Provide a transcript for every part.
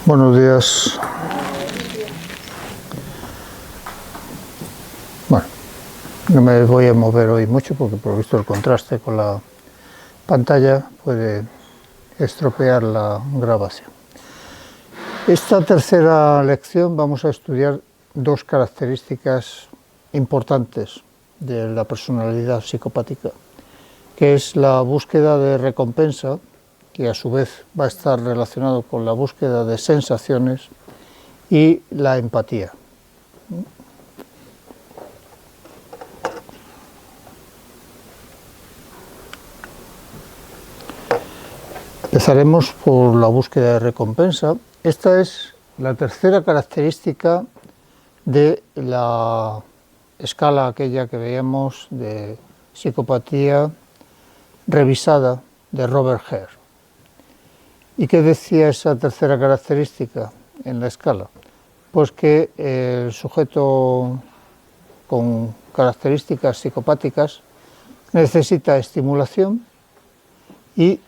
Buenos días. Bueno, no me voy a mover hoy mucho porque por lo visto el contraste con la pantalla puede estropear la grabación. Esta tercera lección vamos a estudiar dos características importantes de la personalidad psicopática, que es la búsqueda de recompensa, que a su vez va a estar relacionado con la búsqueda de sensaciones, y la empatía. Empezaremos por la búsqueda de recompensa. Esta es la tercera característica de la escala aquella que veíamos de psicopatía revisada de Robert Hare. ¿Y qué decía esa tercera característica en la escala? Pues que el sujeto con características psicopáticas necesita estimulación y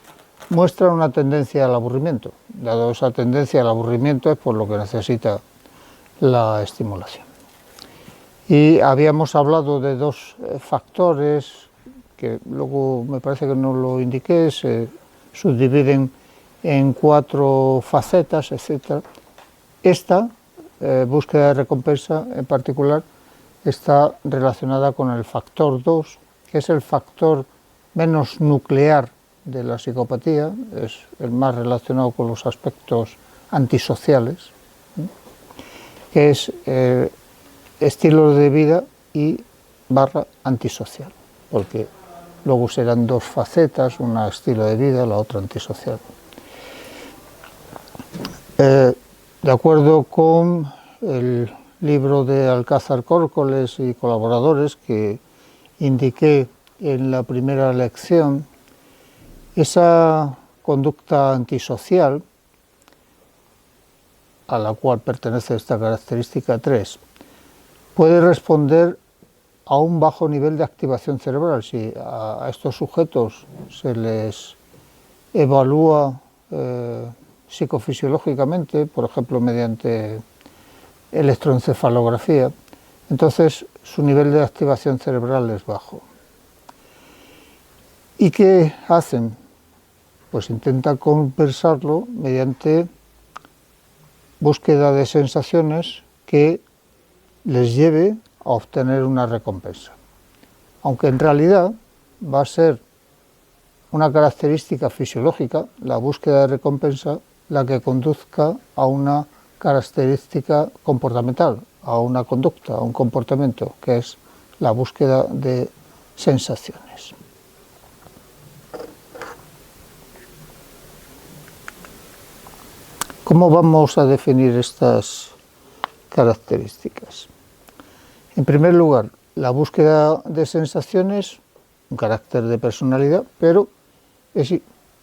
muestra una tendencia al aburrimiento. Dado esa tendencia al aburrimiento es por lo que necesita la estimulación. Y habíamos hablado de dos factores que luego me parece que no lo indiqué, se subdividen en 4 facetas, etc. Esta búsqueda de recompensa en particular está relacionada con el factor 2, que es el factor menos nuclear de la psicopatía, es el más relacionado con los aspectos antisociales, que es estilo de vida y barra antisocial, porque luego serán dos facetas, una estilo de vida, la otra antisocial. De acuerdo con el libro de Alcázar Córcoles y colaboradores que indiqué en la primera lección, esa conducta antisocial, a la cual pertenece esta característica 3, puede responder a un bajo nivel de activación cerebral. Si a estos sujetos se les evalúa psicofisiológicamente, por ejemplo mediante electroencefalografía, entonces su nivel de activación cerebral es bajo. ¿Y qué hacen? Pues intentan compensarlo mediante búsqueda de sensaciones que les lleve a obtener una recompensa. Aunque en realidad va a ser una característica fisiológica, la búsqueda de recompensa, la que conduzca a una característica comportamental, a una conducta, a un comportamiento, que es la búsqueda de sensaciones. ¿Cómo vamos a definir estas características? En primer lugar, la búsqueda de sensaciones, un carácter de personalidad, pero es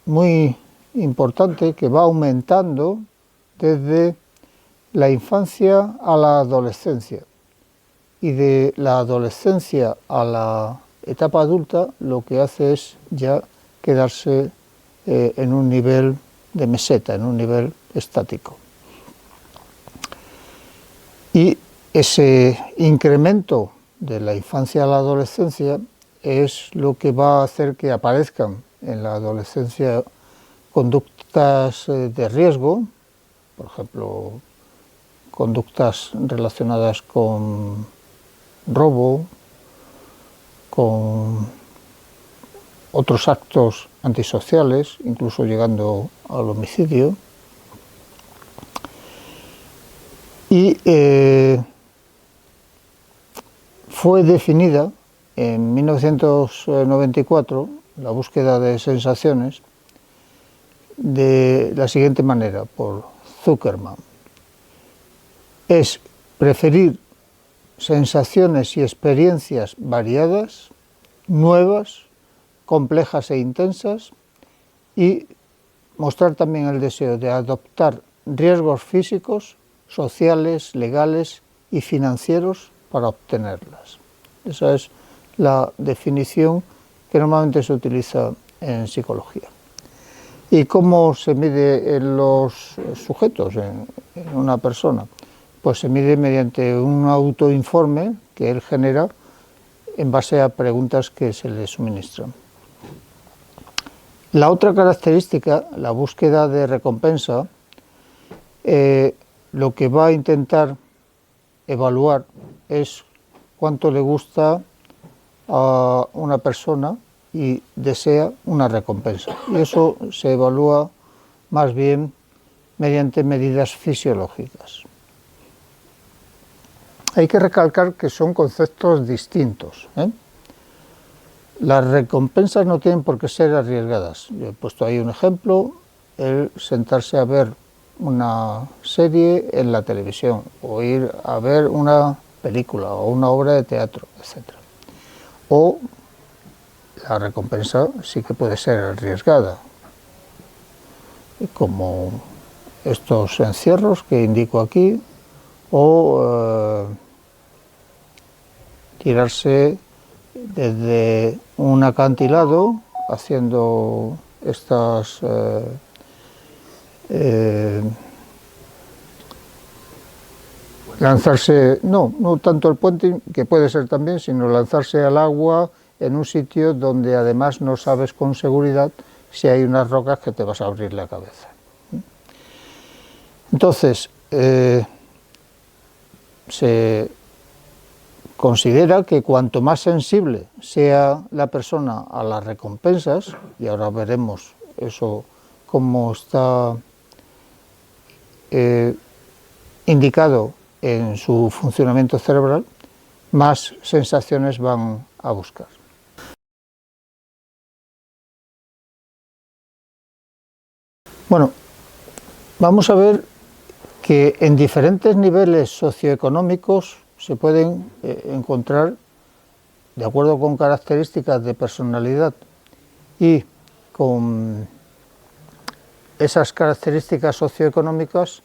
muy importante que va aumentando desde la infancia a la adolescencia, y de la adolescencia a la etapa adulta lo que hace es ya quedarse en un nivel de meseta, en un nivel estático. Y ese incremento de la infancia a la adolescencia es lo que va a hacer que aparezcan en la adolescencia conductas de riesgo, por ejemplo, conductas relacionadas con robo, con otros actos antisociales, incluso llegando al homicidio. Y fue definida en 1994 la búsqueda de sensaciones de la siguiente manera, por Zuckerman. Es preferir sensaciones y experiencias variadas, nuevas, complejas e intensas, y mostrar también el deseo de adoptar riesgos físicos, sociales, legales y financieros para obtenerlas. Esa es la definición que normalmente se utiliza en psicología. ¿Y cómo se mide en los sujetos, en una persona? Pues se mide mediante un autoinforme que él genera en base a preguntas que se le suministran. La otra característica, la búsqueda de recompensa, lo que va a intentar evaluar es cuánto le gusta a una persona y desea una recompensa. Y eso se evalúa más bien mediante medidas fisiológicas. Hay que recalcar que son conceptos distintos, ¿eh? Las recompensas no tienen por qué ser arriesgadas. Yo he puesto ahí un ejemplo, el sentarse a ver una serie en la televisión, o ir a ver una película o una obra de teatro, etc. O la recompensa sí que puede ser arriesgada, como estos encierros que indico aquí, o tirarse desde un acantilado haciendo estas lanzarse, no tanto el puente, que puede ser también, sino lanzarse al agua en un sitio donde además no sabes con seguridad si hay unas rocas que te vas a abrir la cabeza. Entonces, se considera que cuanto más sensible sea la persona a las recompensas, y ahora veremos eso cómo está indicado en su funcionamiento cerebral, más sensaciones van a buscar. Bueno, vamos a ver que en diferentes niveles socioeconómicos se pueden encontrar, de acuerdo con características de personalidad y con esas características socioeconómicas,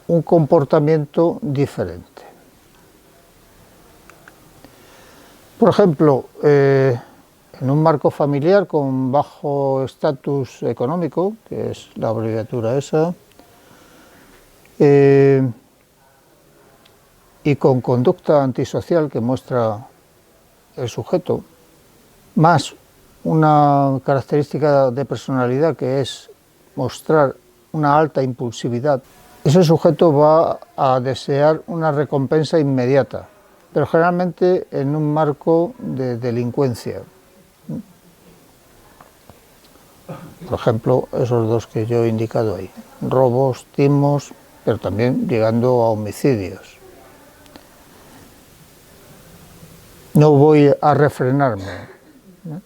un comportamiento diferente. Por ejemplo, en un marco familiar con bajo estatus económico, que es la abreviatura esa, y con conducta antisocial que muestra el sujeto, más una característica de personalidad que es mostrar una alta impulsividad, ese sujeto va a desear una recompensa inmediata, pero generalmente en un marco de delincuencia. Por ejemplo, esos dos que yo he indicado ahí, robos, timos, pero también llegando a homicidios. No voy a refrenarme, ¿no?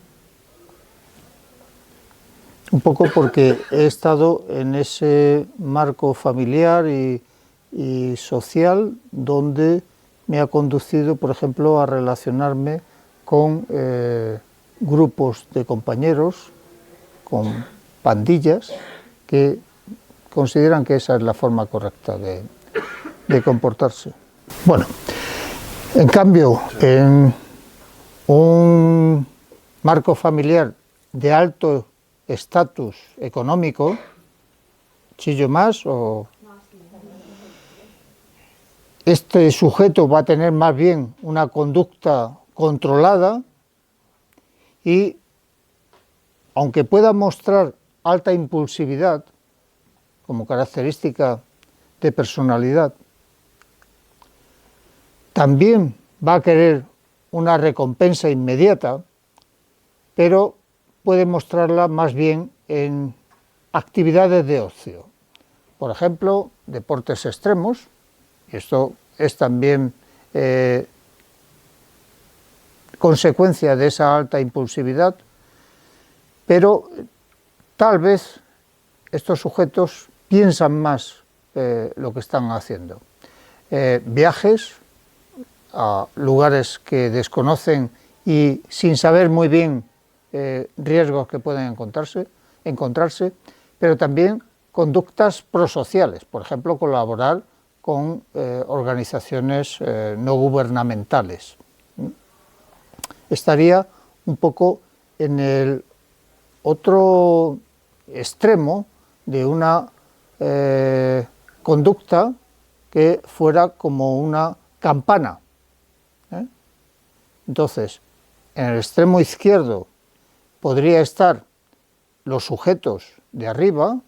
Un poco porque he estado en ese marco familiar y social donde me ha conducido, por ejemplo, a relacionarme con grupos de compañeros, con pandillas, que consideran que esa es la forma correcta de comportarse. Bueno, en cambio, en un marco familiar de alto estatus económico, ¿chillo más o...? Este sujeto va a tener más bien una conducta controlada y, aunque pueda mostrar alta impulsividad como característica de personalidad, también va a querer una recompensa inmediata, pero puede mostrarla más bien en actividades de ocio. Por ejemplo, deportes extremos, y esto es también consecuencia de esa alta impulsividad, pero tal vez estos sujetos piensan más lo que están haciendo. Viajes a lugares que desconocen y sin saber muy bien riesgos que pueden encontrarse, pero también conductas prosociales, por ejemplo, colaborar con organizaciones no gubernamentales. Estaría un poco en el otro extremo de una conducta que fuera como una campana. Entonces, en el extremo izquierdo podría estar los sujetos de arriba,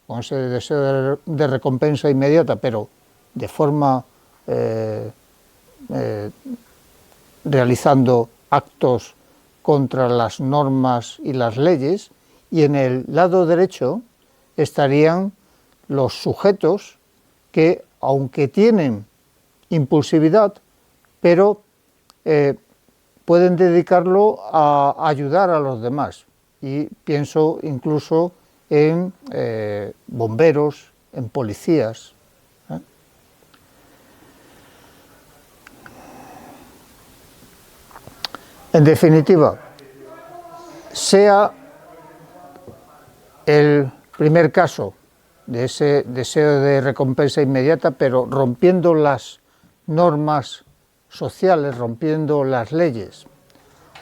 con ese deseo de recompensa inmediata, pero de forma realizando actos contra las normas y las leyes, y en el lado derecho estarían los sujetos que, aunque tienen impulsividad, pero pueden dedicarlo a ayudar a los demás. Y pienso incluso en bomberos, en policías. En definitiva, sea el primer caso de ese deseo de recompensa inmediata, pero rompiendo las normas sociales, rompiendo las leyes,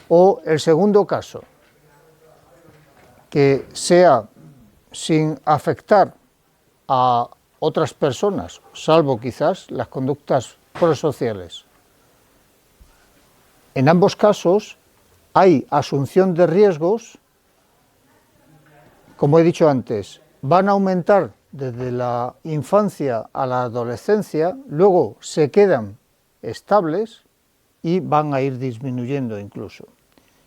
o el segundo caso, que sea sin afectar a otras personas, salvo quizás las conductas prosociales. En ambos casos hay asunción de riesgos, como he dicho antes, van a aumentar desde la infancia a la adolescencia, luego se quedan estables y van a ir disminuyendo incluso.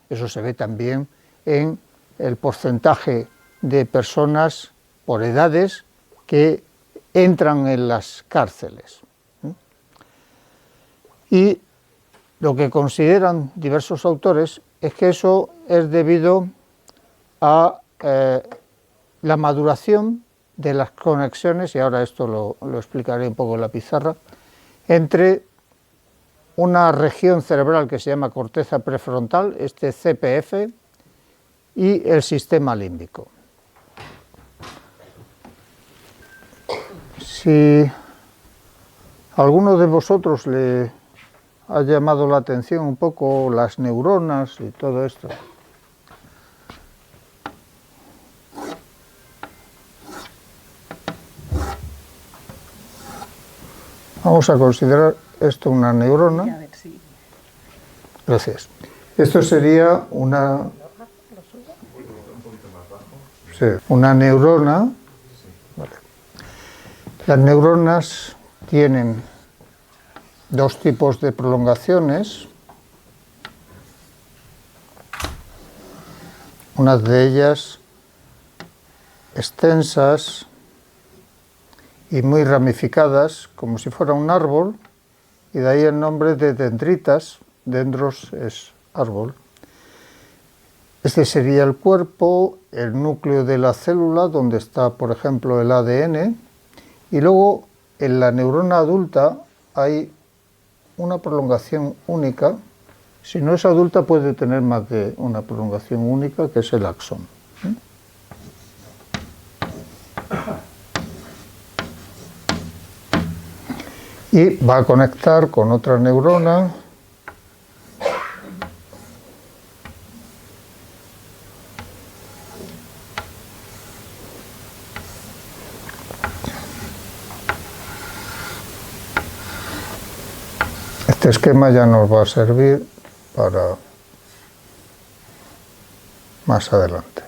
Eso se ve también en el porcentaje de personas por edades que entran en las cárceles. Y lo que consideran diversos autores es que eso es debido a la maduración de las conexiones, y ahora esto lo explicaré un poco en la pizarra, entre una región cerebral que se llama corteza prefrontal, este CPF, y el sistema límbico. Si a alguno de vosotros le ha llamado la atención un poco las neuronas y todo esto, vamos a considerar esto una neurona. Gracias. Esto sería una neurona. Vale. Las neuronas tienen dos tipos de prolongaciones. Unas de ellas extensas y muy ramificadas, como si fuera un árbol, y de ahí el nombre de dendritas. Dendros es árbol. Este sería el cuerpo, el núcleo de la célula, donde está, por ejemplo, el ADN, y luego en la neurona adulta hay una prolongación única. Si no es adulta puede tener más de una prolongación única, que es el axón. Y va a conectar con otra neurona. Este esquema ya nos va a servir para más adelante.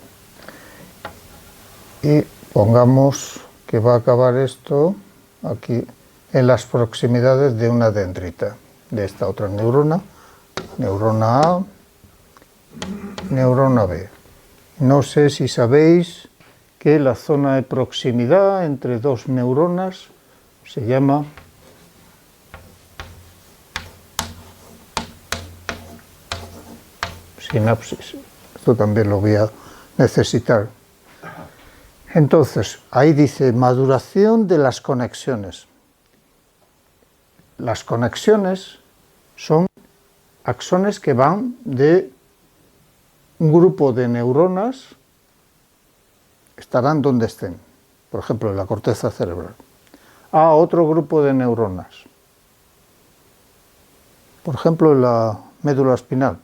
Y pongamos que va a acabar esto aquí en las proximidades de una dendrita, de esta otra neurona, neurona A, neurona B. No sé si sabéis que la zona de proximidad entre dos neuronas se llama sinapsis. Esto también lo voy a necesitar. Entonces, ahí dice maduración de las conexiones. Las conexiones son axones que van de un grupo de neuronas, estarán donde estén, por ejemplo en la corteza cerebral, a otro grupo de neuronas, por ejemplo en la médula espinal,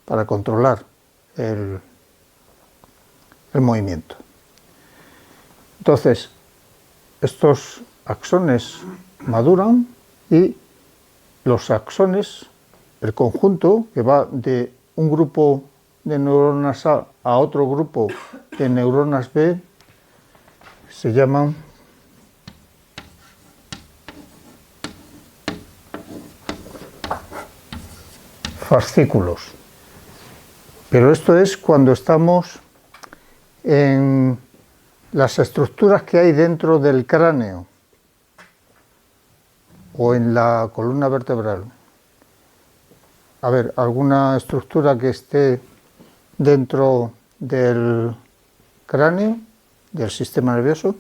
para controlar el movimiento. Entonces, estos axones maduran y los axones, el conjunto que va de un grupo de neuronas a otro grupo de neuronas B, se llaman fascículos. Pero esto es cuando estamos en las estructuras que hay dentro del cráneo o en la columna vertebral. A ver, alguna estructura que esté dentro del cráneo, del sistema nervioso.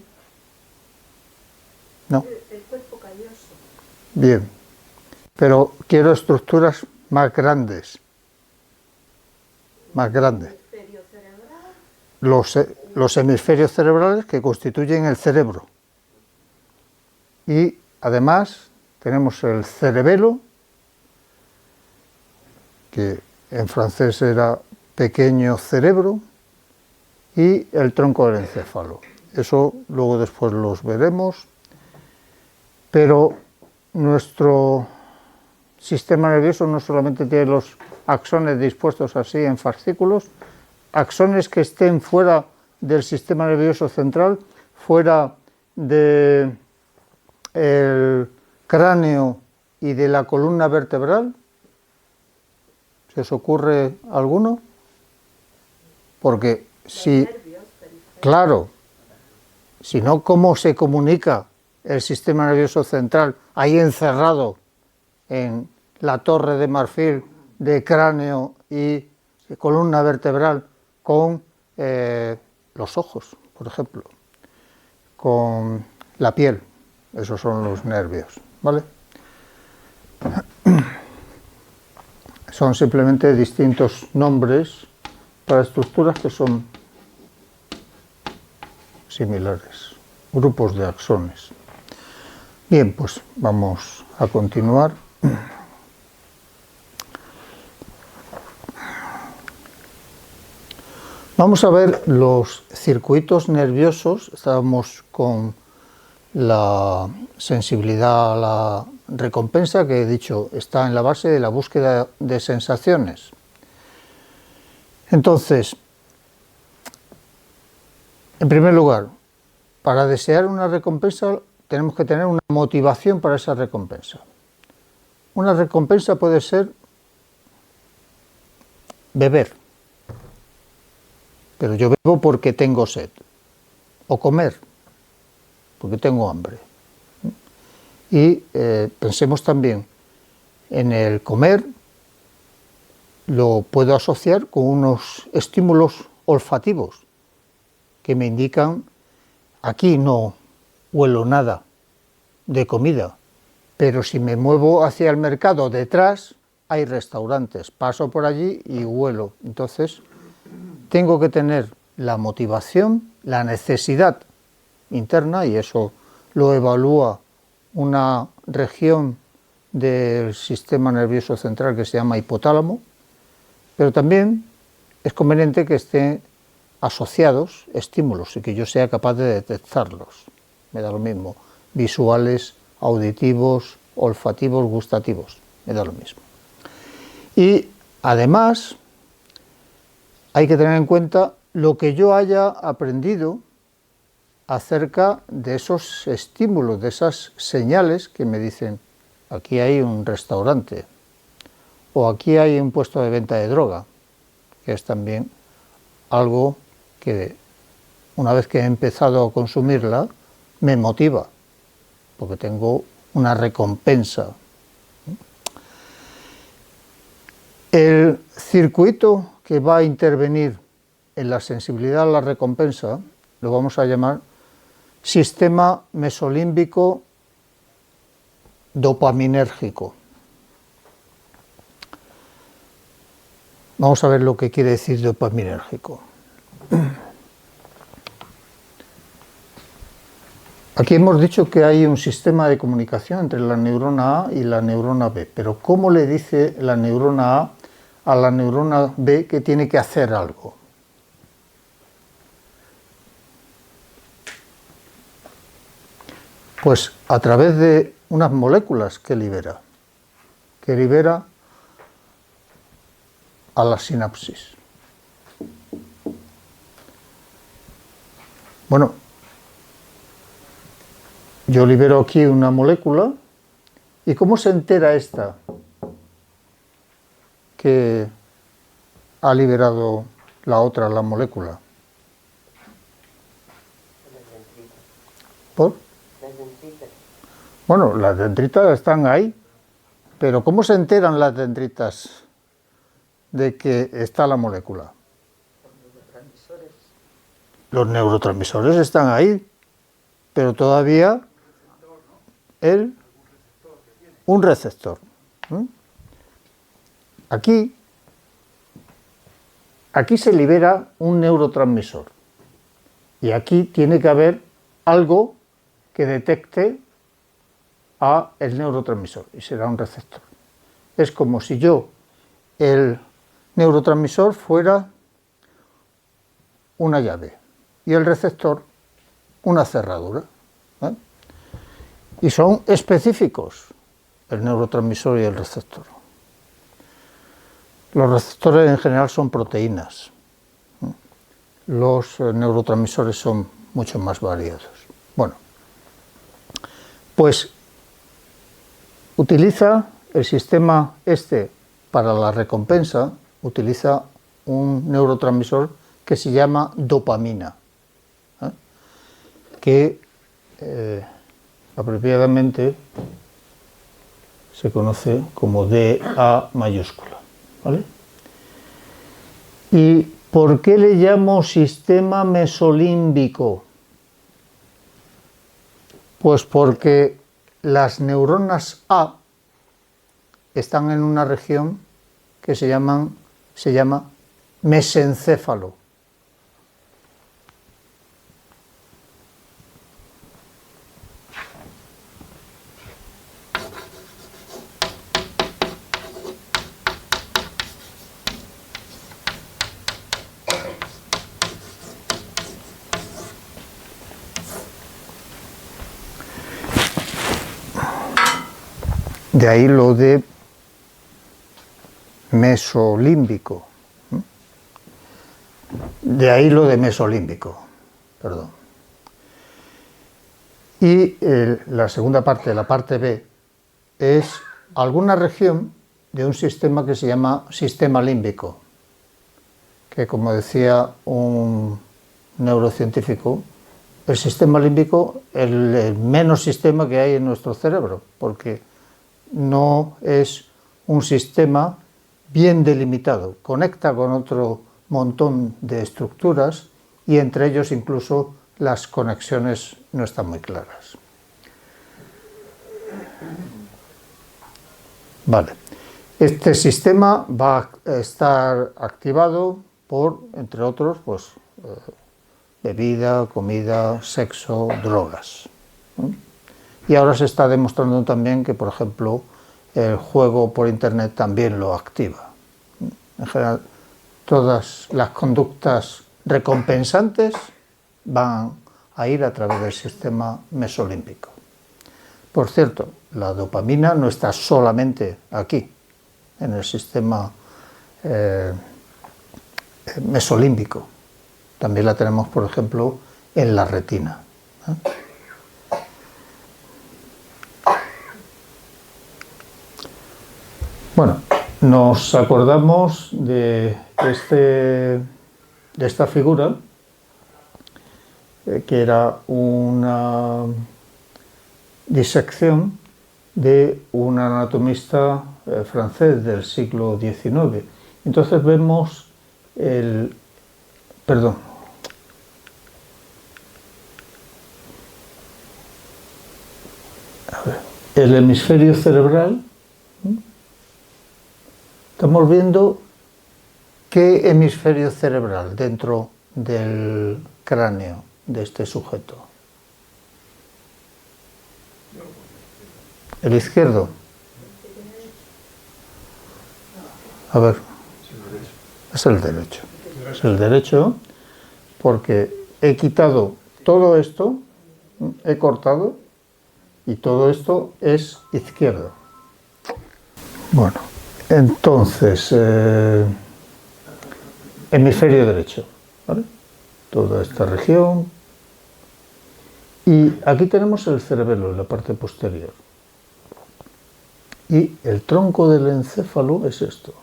No. El cuerpo calloso. Bien, pero quiero estructuras más grandes. Más grandes. Hemisferio cerebral. Los hemisferios cerebrales que constituyen el cerebro. Y además tenemos el cerebelo, que en francés era pequeño cerebro, y el tronco del encéfalo. Eso luego después los veremos, pero nuestro sistema nervioso no solamente tiene los axones dispuestos así en fascículos, axones que estén fuera del sistema nervioso central, fuera del cráneo y de la columna vertebral. ¿Se os ocurre alguno? Porque si, claro, si no, ¿cómo se comunica el sistema nervioso central ahí encerrado en la torre de marfil de cráneo y columna vertebral con los ojos, por ejemplo, con la piel? Esos son los nervios, ¿vale? Son simplemente distintos nombres para estructuras que son similares, grupos de axones. Bien, pues vamos a continuar. Vamos a ver los circuitos nerviosos. Estábamos con la sensibilidad a la recompensa, que he dicho está en la base de la búsqueda de sensaciones. Entonces, en primer lugar, para desear una recompensa tenemos que tener una motivación para esa recompensa. Una recompensa puede ser beber, pero yo bebo porque tengo sed, o comer, porque tengo hambre. Y pensemos también en el comer, lo puedo asociar con unos estímulos olfativos que me indican: aquí no huelo nada de comida, pero si me muevo hacia el mercado detrás hay restaurantes, paso por allí y huelo. Entonces tengo que tener la motivación, la necesidad interna, y eso lo evalúa una región del sistema nervioso central que se llama hipotálamo, pero también es conveniente que estén asociados estímulos y que yo sea capaz de detectarlos. Me da lo mismo, visuales, auditivos, olfativos, gustativos, me da lo mismo. Y además hay que tener en cuenta lo que yo haya aprendido acerca de esos estímulos, de esas señales que me dicen: aquí hay un restaurante, o aquí hay un puesto de venta de droga, que es también algo que una vez que he empezado a consumirla me motiva, porque tengo una recompensa. El circuito que va a intervenir en la sensibilidad a la recompensa lo vamos a llamar sistema mesolímbico dopaminérgico. Vamos a ver lo que quiere decir dopaminérgico. Aquí hemos dicho que hay un sistema de comunicación entre la neurona A y la neurona B, pero ¿cómo le dice la neurona A la neurona B que tiene que hacer algo? Pues a través de unas moléculas que libera a la sinapsis. Bueno, yo libero aquí una molécula, ¿y cómo se entera esta que ha liberado la otra, la molécula? ¿Por? Bueno, las dendritas están ahí, pero ¿cómo se enteran las dendritas de que está la molécula? Los neurotransmisores están ahí, pero todavía un receptor. Aquí se libera un neurotransmisor y aquí tiene que haber algo que detecte a el neurotransmisor y será un receptor. Es como si el neurotransmisor fuera una llave y el receptor una cerradura. Y son específicos el neurotransmisor y el receptor. Los receptores en general son proteínas. Los neurotransmisores son mucho más variados. Bueno, pues utiliza el sistema para la recompensa, utiliza un neurotransmisor que se llama dopamina, que apropiadamente se conoce como DA mayúscula, ¿vale? ¿Y por qué le llamo sistema mesolímbico? Pues porque las neuronas A están en una región que se llama mesencéfalo. De ahí lo de mesolímbico. Perdón. Y la segunda parte, la parte B, es alguna región de un sistema que se llama sistema límbico, que, como decía un neurocientífico, el sistema límbico es el menos sistema que hay en nuestro cerebro, porque no es un sistema bien delimitado, conecta con otro montón de estructuras y entre ellos incluso las conexiones no están muy claras. Vale, este sistema va a estar activado por, entre otros, pues, bebida, comida, sexo, drogas. Y ahora se está demostrando también que, por ejemplo, el juego por internet también lo activa. En general, todas las conductas recompensantes van a ir a través del sistema mesolímbico. Por cierto, la dopamina no está solamente aquí, en el sistema mesolímbico. También la tenemos, por ejemplo, en la retina. Bueno, nos acordamos de esta figura, que era una disección de un anatomista francés del siglo XIX. Entonces vemos el hemisferio cerebral. Estamos viendo qué hemisferio cerebral dentro del cráneo de este sujeto. El izquierdo. A ver, es el derecho. Es el derecho porque he quitado todo esto, he cortado y todo esto es izquierdo. Bueno, entonces, hemisferio derecho, ¿vale? Toda esta región. Y aquí tenemos el cerebelo en la parte posterior. Y el tronco del encéfalo es esto.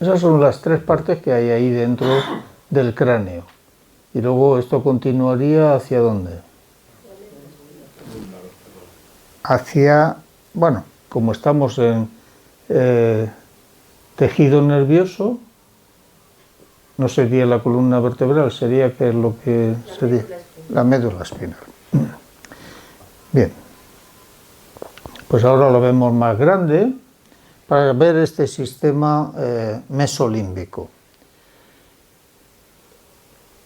Esas son las tres partes que hay ahí dentro del cráneo. Y luego esto continuaría ¿hacia dónde? Hacia, bueno, como estamos en tejido nervioso, no sería la columna vertebral, sería que es lo que sería la médula espinal. Bien, pues ahora lo vemos más grande para ver este sistema mesolímbico.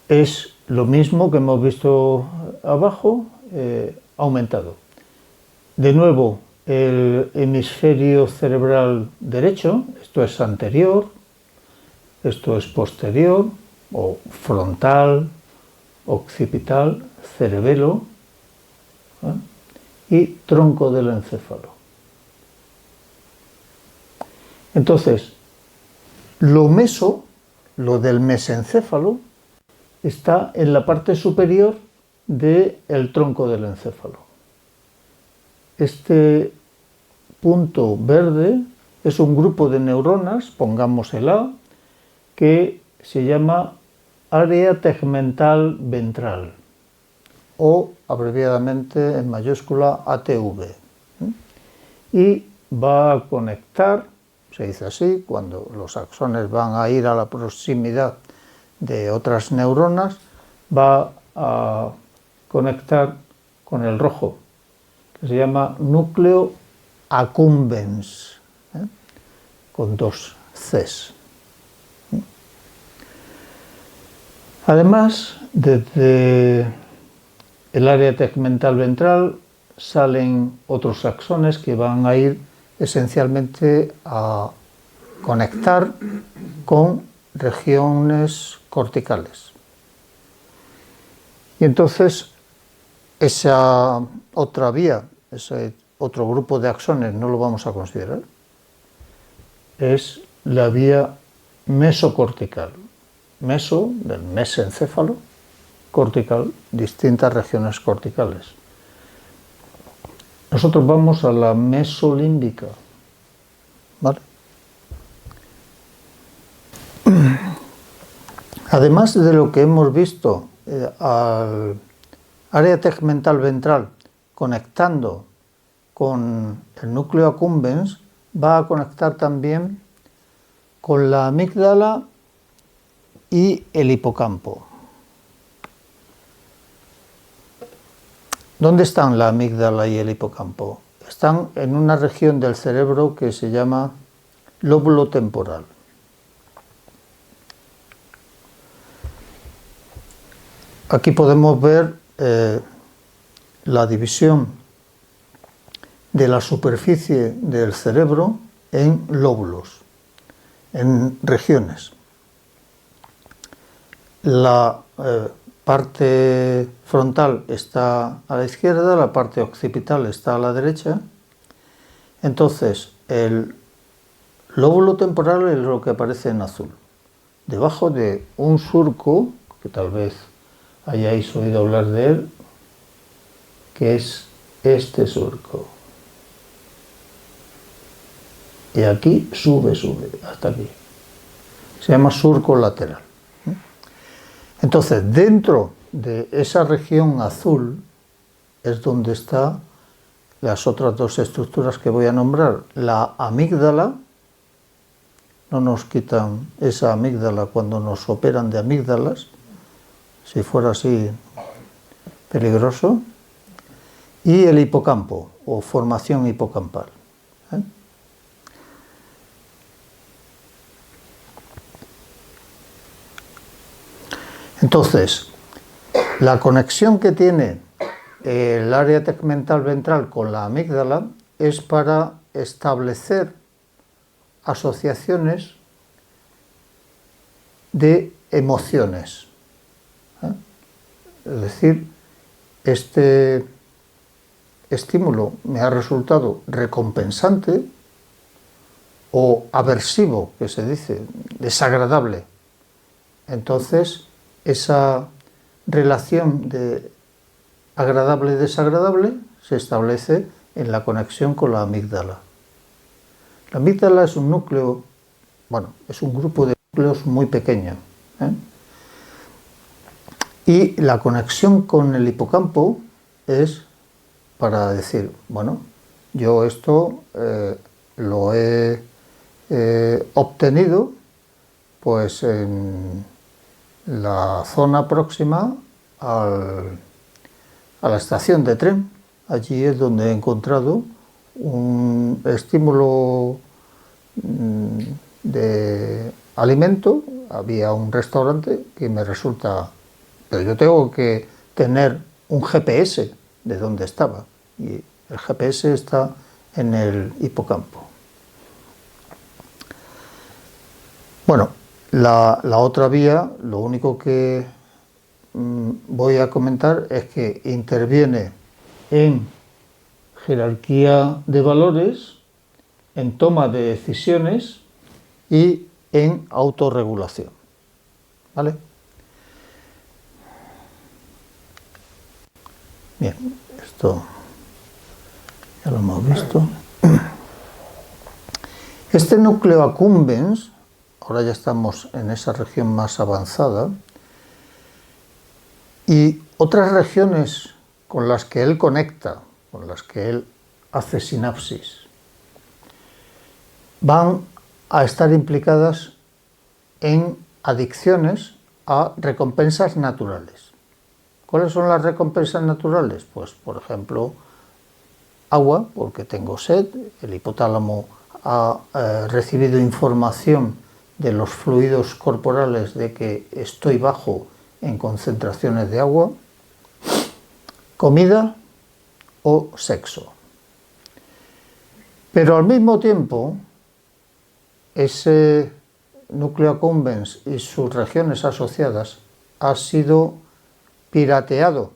Es lo mismo que hemos visto abajo, aumentado. De nuevo, el hemisferio cerebral derecho, esto es anterior, esto es posterior, o frontal, occipital, cerebelo, ¿eh? Y tronco del encéfalo. Entonces, lo meso, lo del mesencéfalo, está en la parte superior del tronco del encéfalo. Este punto verde es un grupo de neuronas, pongamos el A, que se llama área tegmental ventral, o abreviadamente en mayúscula ATV. Y va a conectar, se dice así, cuando los axones van a ir a la proximidad de otras neuronas, va a conectar con el rojo, que se llama núcleo accumbens, con dos Cs. Además, desde el área tegmental ventral salen otros axones que van a ir esencialmente a conectar con regiones corticales. Y entonces esa otra vía, ese otro grupo de axones no lo vamos a considerar, es la vía mesocortical. Meso, del mesencéfalo, cortical, distintas regiones corticales. Nosotros vamos a la mesolímbica, ¿vale? Además de lo que hemos visto al área tegmental ventral conectando con el núcleo accumbens, va a conectar también con la amígdala y el hipocampo. ¿Dónde están la amígdala y el hipocampo? Están en una región del cerebro que se llama lóbulo temporal. Aquí podemos ver la división de la superficie del cerebro en lóbulos, en regiones. La parte frontal está a la izquierda, la parte occipital está a la derecha. Entonces, el lóbulo temporal es lo que aparece en azul, debajo de un surco, que tal vez hayáis oído hablar de él, que es este surco. Y aquí sube, hasta aquí. Se llama surco lateral. Entonces, dentro de esa región azul es donde están las otras dos estructuras que voy a nombrar. La amígdala, no nos quitan esa amígdala cuando nos operan de amígdalas, si fuera así peligroso, y el hipocampo, o formación hipocampal. Entonces, la conexión que tiene el área tegmental ventral con la amígdala es para establecer asociaciones de emociones. Es decir, este estímulo me ha resultado recompensante o aversivo, que se dice, desagradable. Entonces, esa relación de agradable-desagradable se establece en la conexión con la amígdala. La amígdala es un núcleo, bueno, es un grupo de núcleos muy pequeño, ¿eh? Y la conexión con el hipocampo es para decir, bueno, yo esto lo he obtenido pues en la zona próxima a la estación de tren. Allí es donde he encontrado un estímulo de alimento. Había un restaurante que me resulta, pero yo tengo que tener un GPS de dónde estaba, y el GPS está en el hipocampo. Bueno, la otra vía, lo único que voy a comentar es que interviene en jerarquía de valores, en toma de decisiones y en autorregulación, ¿vale? Bien, esto ya lo hemos visto. Este núcleo accumbens, ahora ya estamos en esa región más avanzada, y otras regiones con las que él conecta, con las que él hace sinapsis, van a estar implicadas en adicciones a recompensas naturales. ¿Cuáles son las recompensas naturales? Pues, por ejemplo, agua, porque tengo sed. El hipotálamo ha recibido información de los fluidos corporales de que estoy bajo en concentraciones de agua. Comida o sexo. Pero al mismo tiempo, ese núcleo accumbens y sus regiones asociadas ha sido pirateado,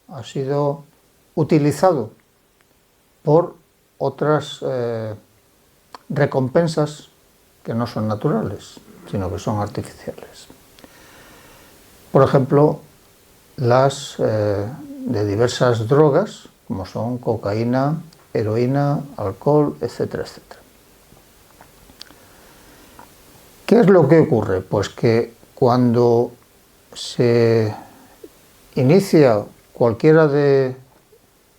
ha sido utilizado por otras recompensas que no son naturales, sino que son artificiales. Por ejemplo, las de diversas drogas, como son cocaína, heroína, alcohol, etcétera, etcétera. ¿Qué es lo que ocurre? Pues que cuando se inicia cualquiera de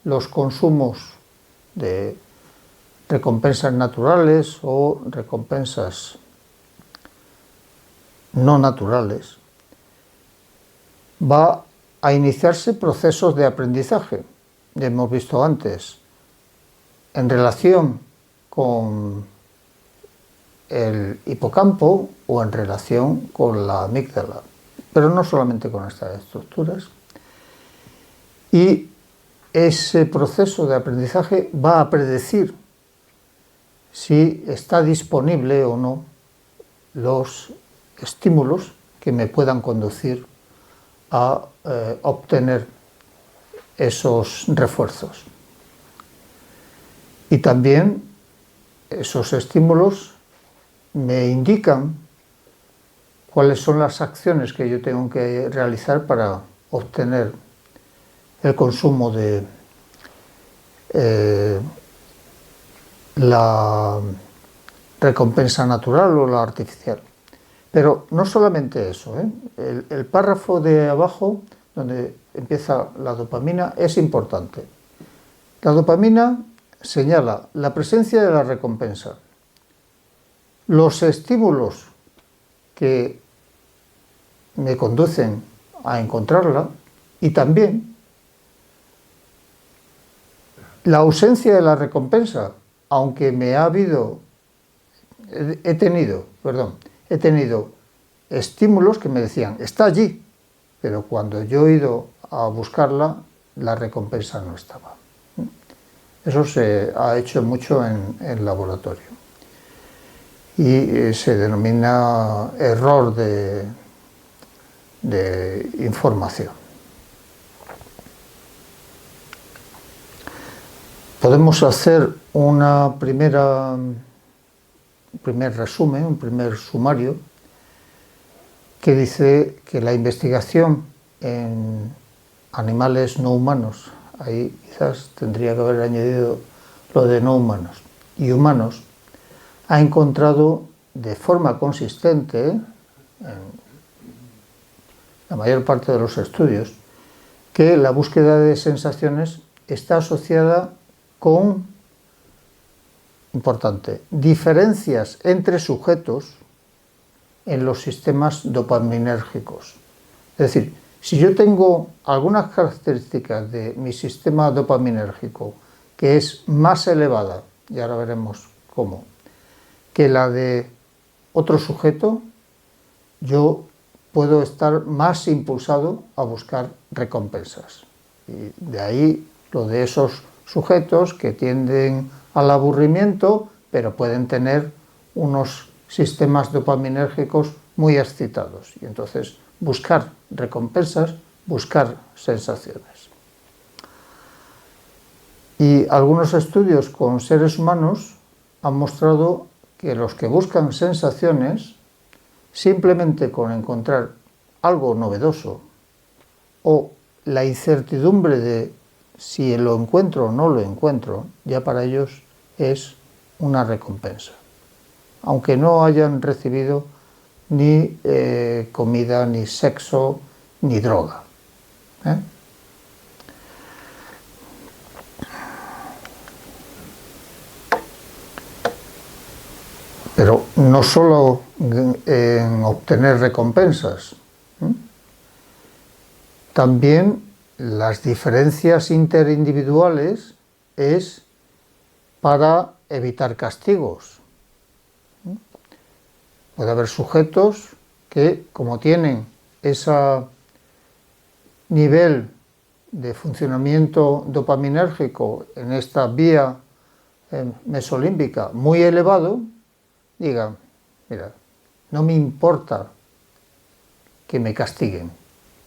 los consumos de recompensas naturales o recompensas no naturales, va a iniciarse procesos de aprendizaje. Ya hemos visto antes, en relación con el hipocampo o en relación con la amígdala, pero no solamente con estas estructuras. Y ese proceso de aprendizaje va a predecir si está disponible o no los estímulos que me puedan conducir a obtener esos refuerzos. Y también esos estímulos me indican cuáles son las acciones que yo tengo que realizar para obtener el consumo de la recompensa natural o la artificial. Pero no solamente eso, ¿eh? El párrafo de abajo, donde empieza la dopamina, es importante. La dopamina señala la presencia de la recompensa, los estímulos que me conducen a encontrarla y también la ausencia de la recompensa, aunque he tenido estímulos que me decían, está allí, pero cuando yo he ido a buscarla, la recompensa no estaba. Eso se ha hecho mucho en laboratorio y se denomina error de información. podemos hacer un primer resumen, un primer sumario, que dice que la investigación en animales no humanos, ahí quizás tendría que haber añadido lo de no humanos, y humanos, ha encontrado de forma consistente, en la mayor parte de los estudios, que la búsqueda de sensaciones está asociada con, importante, diferencias entre sujetos en los sistemas dopaminérgicos. Es decir, si yo tengo algunas características de mi sistema dopaminérgico que es más elevada, y ahora veremos cómo, que la de otro sujeto, yo puedo estar más impulsado a buscar recompensas. Y de ahí lo de esos sujetos que tienden al aburrimiento, pero pueden tener unos sistemas dopaminérgicos muy excitados. Y entonces buscar recompensas, buscar sensaciones. Y algunos estudios con seres humanos han mostrado que los que buscan sensaciones, simplemente con encontrar algo novedoso o la incertidumbre de si lo encuentro o no lo encuentro, ya para ellos es una recompensa, aunque no hayan recibido ni comida, ni sexo, ni droga. Pero no solo en obtener recompensas, también las diferencias interindividuales es para evitar castigos. Puede haber sujetos que, como tienen ese nivel de funcionamiento dopaminérgico en esta vía mesolímbica muy elevado, digan, mira, no me importa que me castiguen,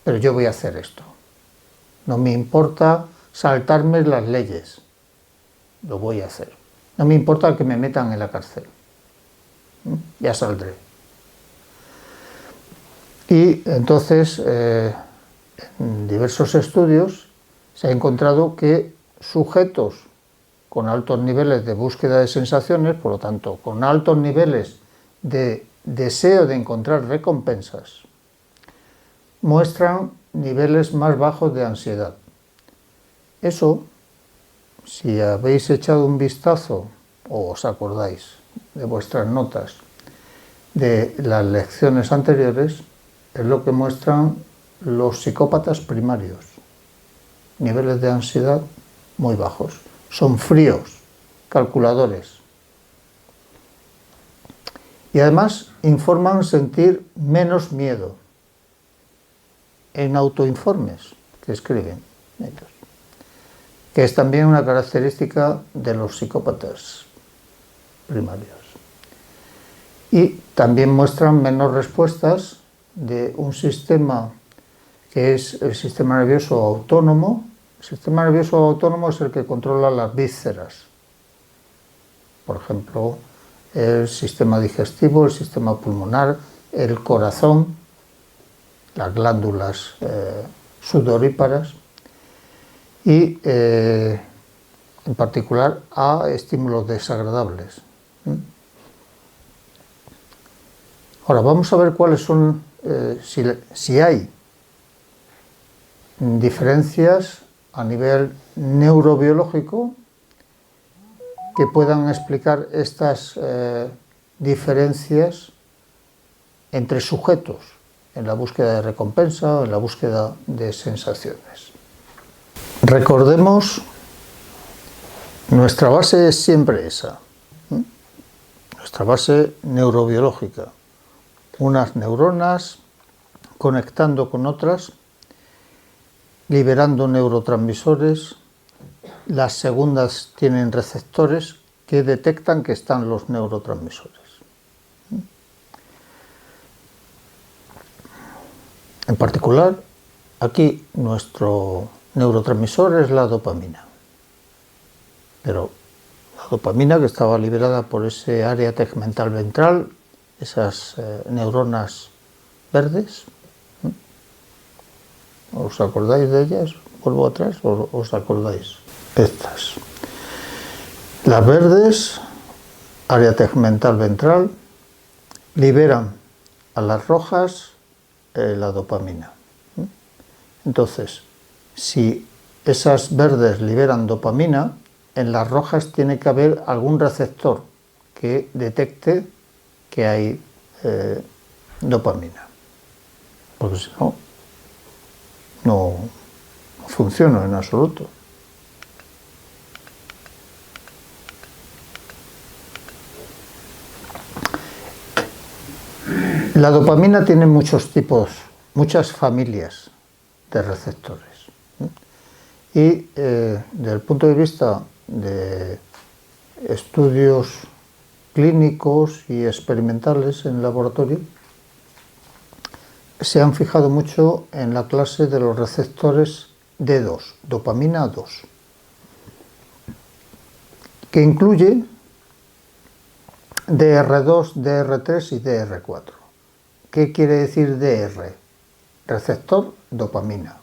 pero yo voy a hacer esto. No me importa saltarme las leyes, lo voy a hacer. No me importa que me metan en la cárcel, ya saldré. Y entonces, en diversos estudios se ha encontrado que sujetos con altos niveles de búsqueda de sensaciones, por lo tanto, con altos niveles de deseo de encontrar recompensas, muestran niveles más bajos de ansiedad. Eso, si habéis echado un vistazo o os acordáis de vuestras notas de las lecciones anteriores, es lo que muestran los psicópatas primarios. Niveles de ansiedad muy bajos. Son fríos, calculadores. Y además informan sentir menos miedo en autoinformes que escriben ellos, que es también una característica de los psicópatas primarios. Y también muestran menos respuestas de un sistema que es el sistema nervioso autónomo. El sistema nervioso autónomo es el que controla las vísceras. Por ejemplo, el sistema digestivo, el sistema pulmonar, el corazón, las glándulas sudoríparas y, en particular, a estímulos desagradables. Ahora, vamos a ver cuáles son, si hay diferencias a nivel neurobiológico que puedan explicar estas diferencias entre sujetos en la búsqueda de recompensa o en la búsqueda de sensaciones. Recordemos, nuestra base es siempre esa, nuestra base neurobiológica. Unas neuronas conectando con otras, liberando neurotransmisores. Las segundas tienen receptores que detectan que están los neurotransmisores. En particular, aquí nuestro neurotransmisor es la dopamina. Pero la dopamina, que estaba liberada por ese área tegmental ventral, esas neuronas verdes, ¿os acordáis de ellas? Vuelvo atrás, ¿os acordáis? Estas. Las verdes, área tegmental ventral, liberan a las rojas la dopamina. Entonces, si esas verdes liberan dopamina, en las rojas tiene que haber algún receptor que detecte que hay dopamina. Porque si no, no funciona en absoluto. La dopamina tiene muchos tipos, muchas familias de receptores. Y desde el punto de vista de estudios clínicos y experimentales en laboratorio, se han fijado mucho en la clase de los receptores D2, dopamina 2, que incluye DR2, DR3 y DR4. ¿Qué quiere decir DR? Receptor dopamina.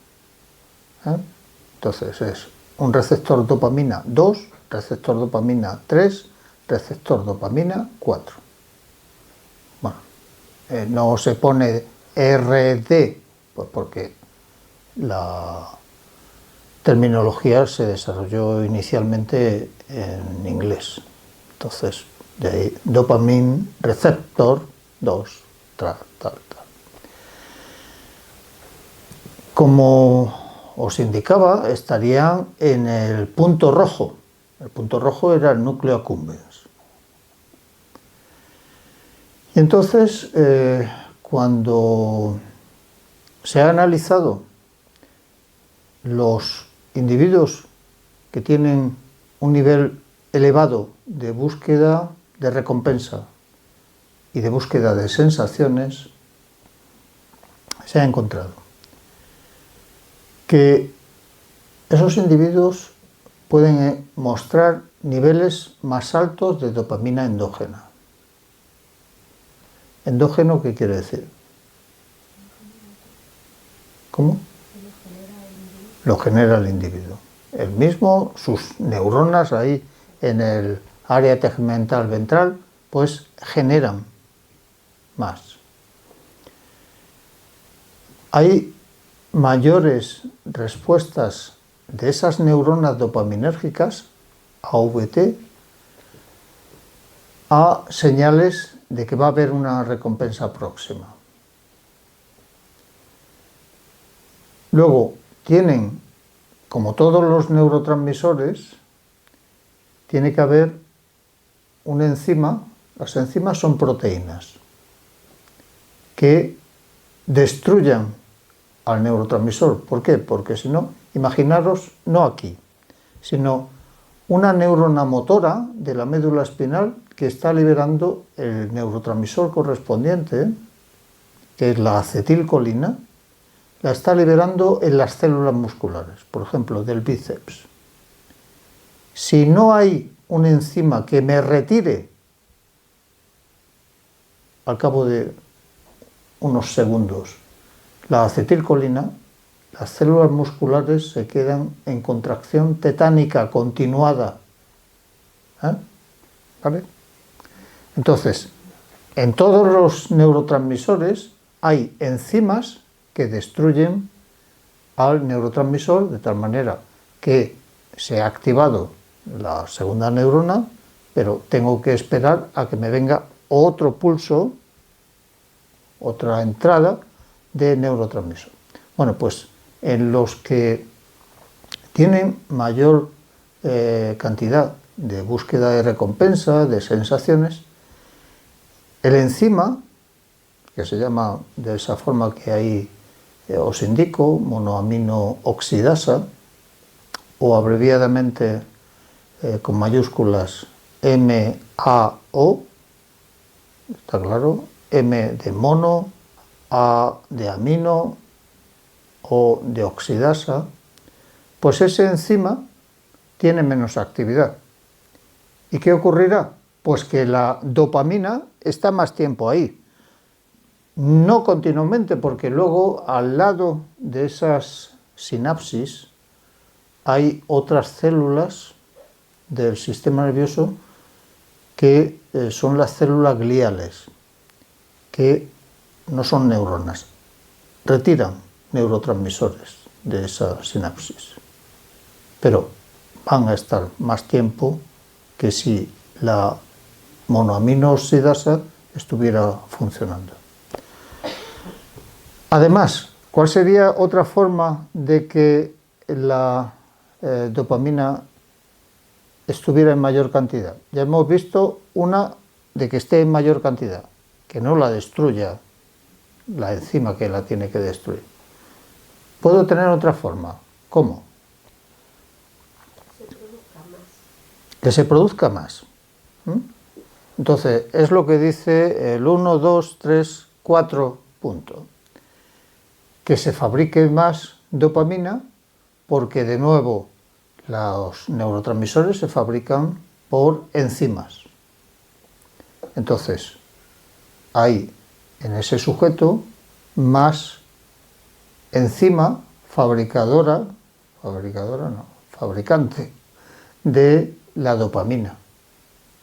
Entonces es un receptor dopamina 2, receptor dopamina 3, receptor dopamina 4. Bueno, no se pone RD, pues porque la terminología se desarrolló inicialmente en inglés. Entonces, de ahí, dopamine receptor 2, tal. Como os indicaba, estarían en el punto rojo. El punto rojo era el núcleo accumbens. Y entonces, cuando se ha analizado los individuos que tienen un nivel elevado de búsqueda de recompensa y de búsqueda de sensaciones, se ha encontrado que esos individuos pueden mostrar niveles más altos de dopamina endógena. ¿Endógeno qué quiere decir? ¿Cómo? Lo genera el individuo. El mismo, sus neuronas ahí en el área tegmental ventral, pues generan más. Hay mayores respuestas de esas neuronas dopaminérgicas, AVT, a señales de que va a haber una recompensa próxima. Luego, tienen, como todos los neurotransmisores, tiene que haber una enzima, las enzimas son proteínas, que destruyan al neurotransmisor. ¿Por qué? Porque si no, imaginaros, no aquí, sino una neurona motora de la médula espinal que está liberando el neurotransmisor correspondiente, que es la acetilcolina, la está liberando en las células musculares, por ejemplo, del bíceps. Si no hay una enzima que me retire al cabo de unos segundos la acetilcolina, las células musculares se quedan en contracción tetánica continuada. ¿Vale? Entonces, en todos los neurotransmisores hay enzimas que destruyen al neurotransmisor de tal manera que se ha activado la segunda neurona, pero tengo que esperar a que me venga otro pulso, otra entrada de neurotransmisor. Bueno, pues en los que tienen mayor cantidad de búsqueda de recompensa, de sensaciones, el enzima, que se llama de esa forma que ahí os indico, monoamino oxidasa, o abreviadamente con mayúsculas MAO, está claro, M de mono, A de amino, O de oxidasa, pues ese enzima tiene menos actividad. ¿Y qué ocurrirá? Pues que la dopamina está más tiempo ahí. No continuamente, porque luego al lado de esas sinapsis hay otras células del sistema nervioso que son las células gliales, que no son neuronas, retiran neurotransmisores de esa sinapsis, pero van a estar más tiempo que si la monoaminoxidasa estuviera funcionando. Además, ¿cuál sería otra forma de que la dopamina estuviera en mayor cantidad? Ya hemos visto una de que esté en mayor cantidad, que no la destruya la enzima que la tiene que destruir. Puedo tener otra forma. ¿Cómo? Que se produzca más. Entonces, es lo que dice el 1, 2, 3, 4 punto. Que se fabrique más dopamina porque, de nuevo, los neurotransmisores se fabrican por enzimas. Entonces, hay en ese sujeto más enzima fabricante de la dopamina.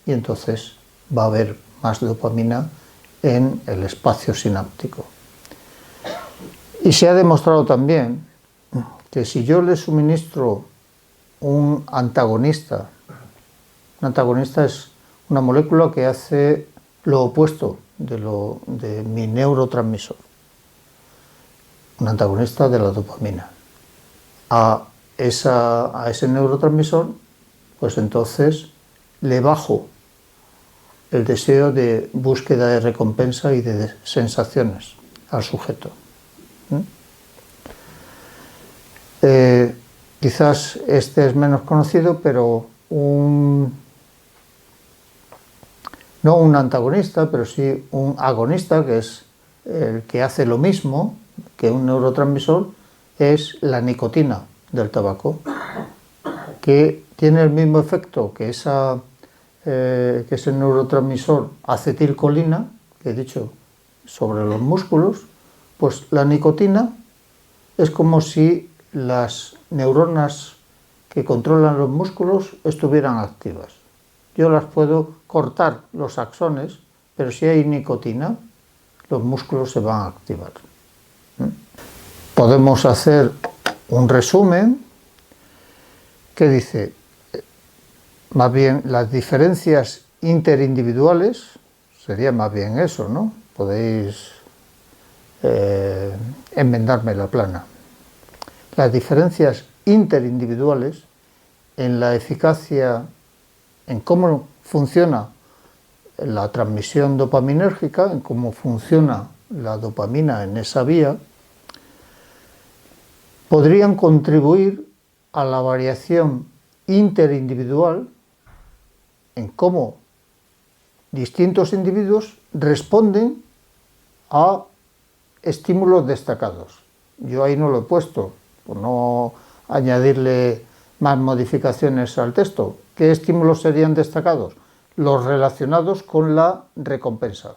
Y entonces va a haber más dopamina en el espacio sináptico. Y se ha demostrado también que si yo le suministro un antagonista es una molécula que hace lo opuesto de mi neurotransmisor, un antagonista de la dopamina, a ese neurotransmisor, pues entonces le bajo el deseo de búsqueda de recompensa y de sensaciones al sujeto. Quizás este es menos conocido, pero no un antagonista, pero sí un agonista, que es el que hace lo mismo que un neurotransmisor, es la nicotina del tabaco, que tiene el mismo efecto que ese neurotransmisor acetilcolina, que he dicho, sobre los músculos. Pues la nicotina es como si las neuronas que controlan los músculos estuvieran activas. Yo las puedo cortar, los axones, pero si hay nicotina, los músculos se van a activar. Podemos hacer un resumen que dice, más bien, las diferencias interindividuales, sería más bien eso, ¿no? Podéis enmendarme la plana. Las diferencias interindividuales en la eficacia, en cómo funciona la transmisión dopaminérgica, en cómo funciona la dopamina en esa vía, podrían contribuir a la variación interindividual en cómo distintos individuos responden a estímulos destacados. Yo ahí no lo he puesto, por no añadirle más modificaciones al texto. ¿Qué estímulos serían destacados? Los relacionados con la recompensa.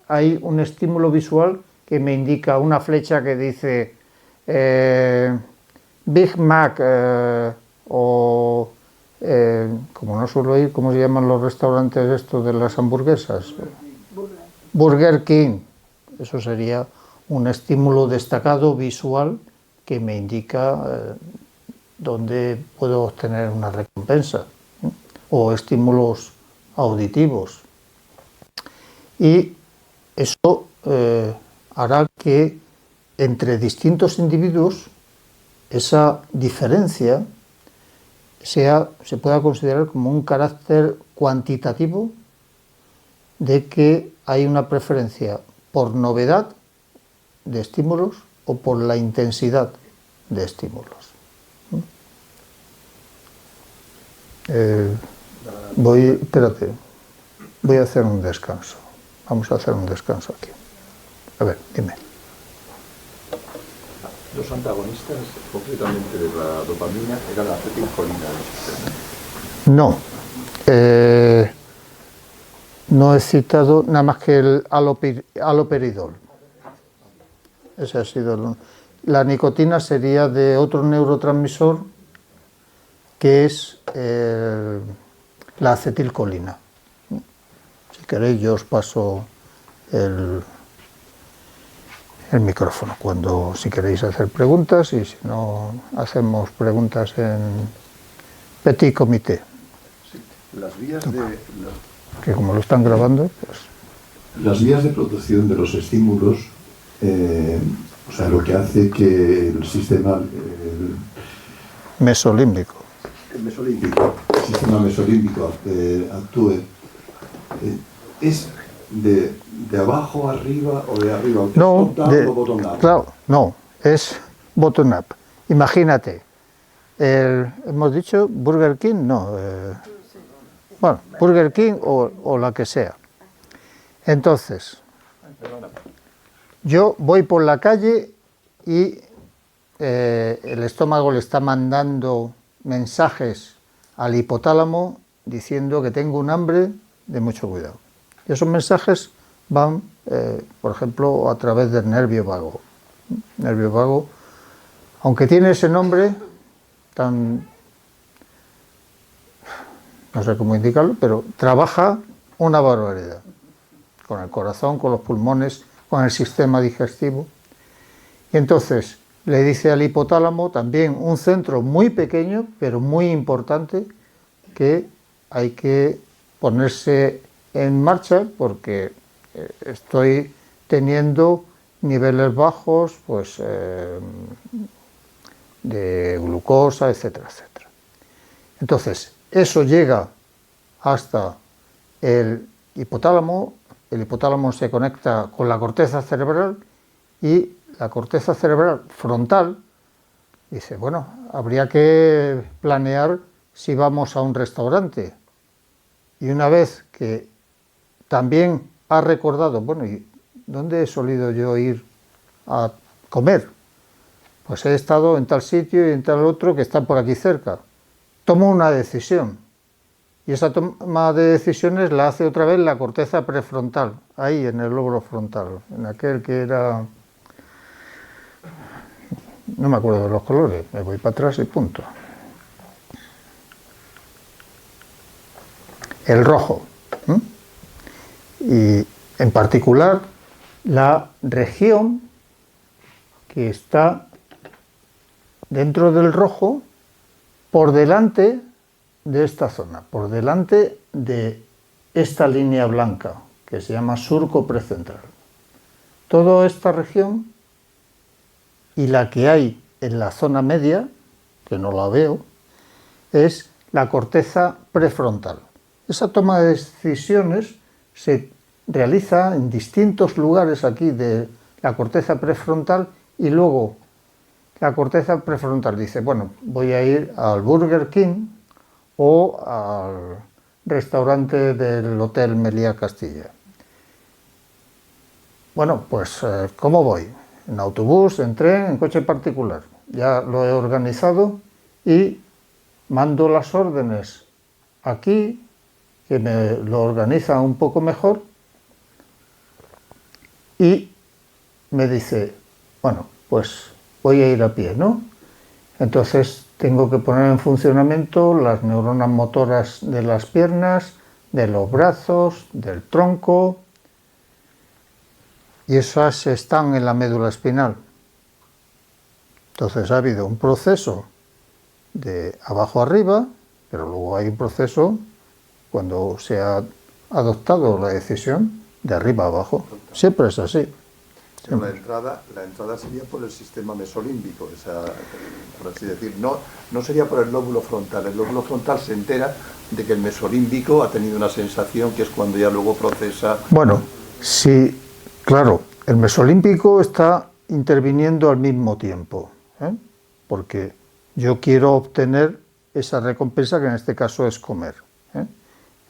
Hay un estímulo visual que me indica una flecha que dice Big Mac como no suelo ir, ¿cómo se llaman los restaurantes estos de las hamburguesas? Burger King. Eso sería un estímulo destacado visual que me indica dónde puedo obtener una recompensa, o estímulos auditivos. Y eso hará que entre distintos individuos esa diferencia se pueda considerar como un carácter cuantitativo de que hay una preferencia por novedad de estímulos o por la intensidad de estímulos. Voy a hacer un descanso. Vamos a hacer un descanso aquí. A ver, dime. Los antagonistas, concretamente de la dopamina, era la acetilcolina. No, No he citado nada más que el haloperidol. Ese ha sido la nicotina sería de otro neurotransmisor que es la acetilcolina. Si queréis yo os paso el micrófono si queréis hacer preguntas, y si no hacemos preguntas en petit comité. Sí. Las vías que como lo están grabando, pues... Las vías de producción de los estímulos, o sea, lo que hace que el sistema mesolímbico. El sistema mesolímbico actúe, ¿es de abajo arriba o de arriba? No, o bottom up? Claro, no, es bottom up. Imagínate, hemos dicho Burger King, no, bueno, Burger King o la que sea. Entonces, yo voy por la calle y el estómago le está mandando mensajes al hipotálamo diciendo que tengo un hambre de mucho cuidado. Y esos mensajes van, por ejemplo, a través del nervio vago. Nervio vago, aunque tiene ese nombre tan... no sé cómo indicarlo, pero trabaja una barbaridad. Con el corazón, con los pulmones, con el sistema digestivo. Y entonces le dice al hipotálamo también un centro muy pequeño, pero muy importante, que hay que ponerse en marcha porque estoy teniendo niveles bajos pues, de glucosa, etcétera, etcétera. Entonces, eso llega hasta el hipotálamo se conecta con la corteza cerebral y la corteza cerebral frontal dice, bueno, habría que planear si vamos a un restaurante. Y una vez que también ha recordado, bueno, ¿y dónde he solido yo ir a comer? Pues he estado en tal sitio y en tal otro que está por aquí cerca. Tomo una decisión. Y esa toma de decisiones la hace otra vez la corteza prefrontal, ahí en el lóbulo frontal, en aquel que era... no me acuerdo de los colores, me voy para atrás y punto. El rojo. Y en particular la región que está dentro del rojo por delante de esta zona, por delante de esta línea blanca que se llama surco precentral. Toda esta región y la que hay en la zona media, que no la veo, es la corteza prefrontal. Esa toma de decisiones se realiza en distintos lugares aquí de la corteza prefrontal y luego la corteza prefrontal dice, bueno, voy a ir al Burger King o al restaurante del Hotel Meliá Castilla. Bueno, pues ¿cómo voy? En autobús, en tren, en coche particular. Ya lo he organizado y mando las órdenes aquí, que me lo organiza un poco mejor, y me dice, bueno, pues voy a ir a pie, ¿no? Entonces tengo que poner en funcionamiento las neuronas motoras de las piernas, de los brazos, del tronco, y esas están en la médula espinal. Entonces ha habido un proceso de abajo arriba, pero luego hay un proceso cuando se ha adoptado la decisión de arriba a abajo. Siempre es así. La entrada sería por el sistema mesolímbico, por así decir, no sería por el lóbulo frontal. El lóbulo frontal se entera de que el mesolímbico ha tenido una sensación que es cuando ya luego procesa... Bueno, sí, claro, el mesolímbico está interviniendo al mismo tiempo, porque yo quiero obtener esa recompensa que en este caso es comer.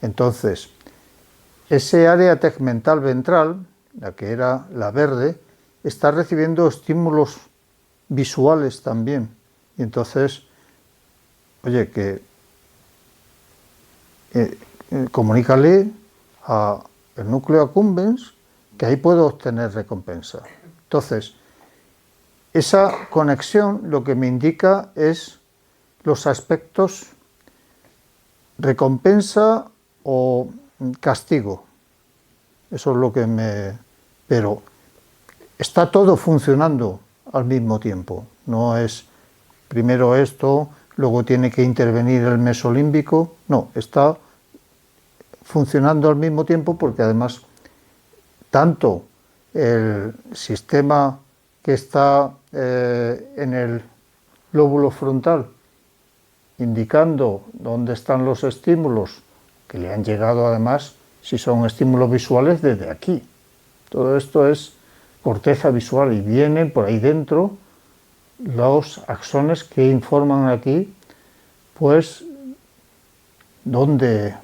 Entonces, ese área tegmental ventral, la que era la verde, está recibiendo estímulos visuales también. Y entonces, oye, que comunícale al núcleo accumbens que ahí puedo obtener recompensa. Entonces, esa conexión lo que me indica es los aspectos recompensa o castigo. Eso es lo que me... Pero está todo funcionando al mismo tiempo. No es primero esto, luego tiene que intervenir el mesolímbico. No, está funcionando al mismo tiempo porque además tanto el sistema que está en el lóbulo frontal indicando dónde están los estímulos que le han llegado además, si son estímulos visuales, desde aquí. Todo esto es corteza visual y vienen por ahí dentro los axones que informan aquí, pues, dónde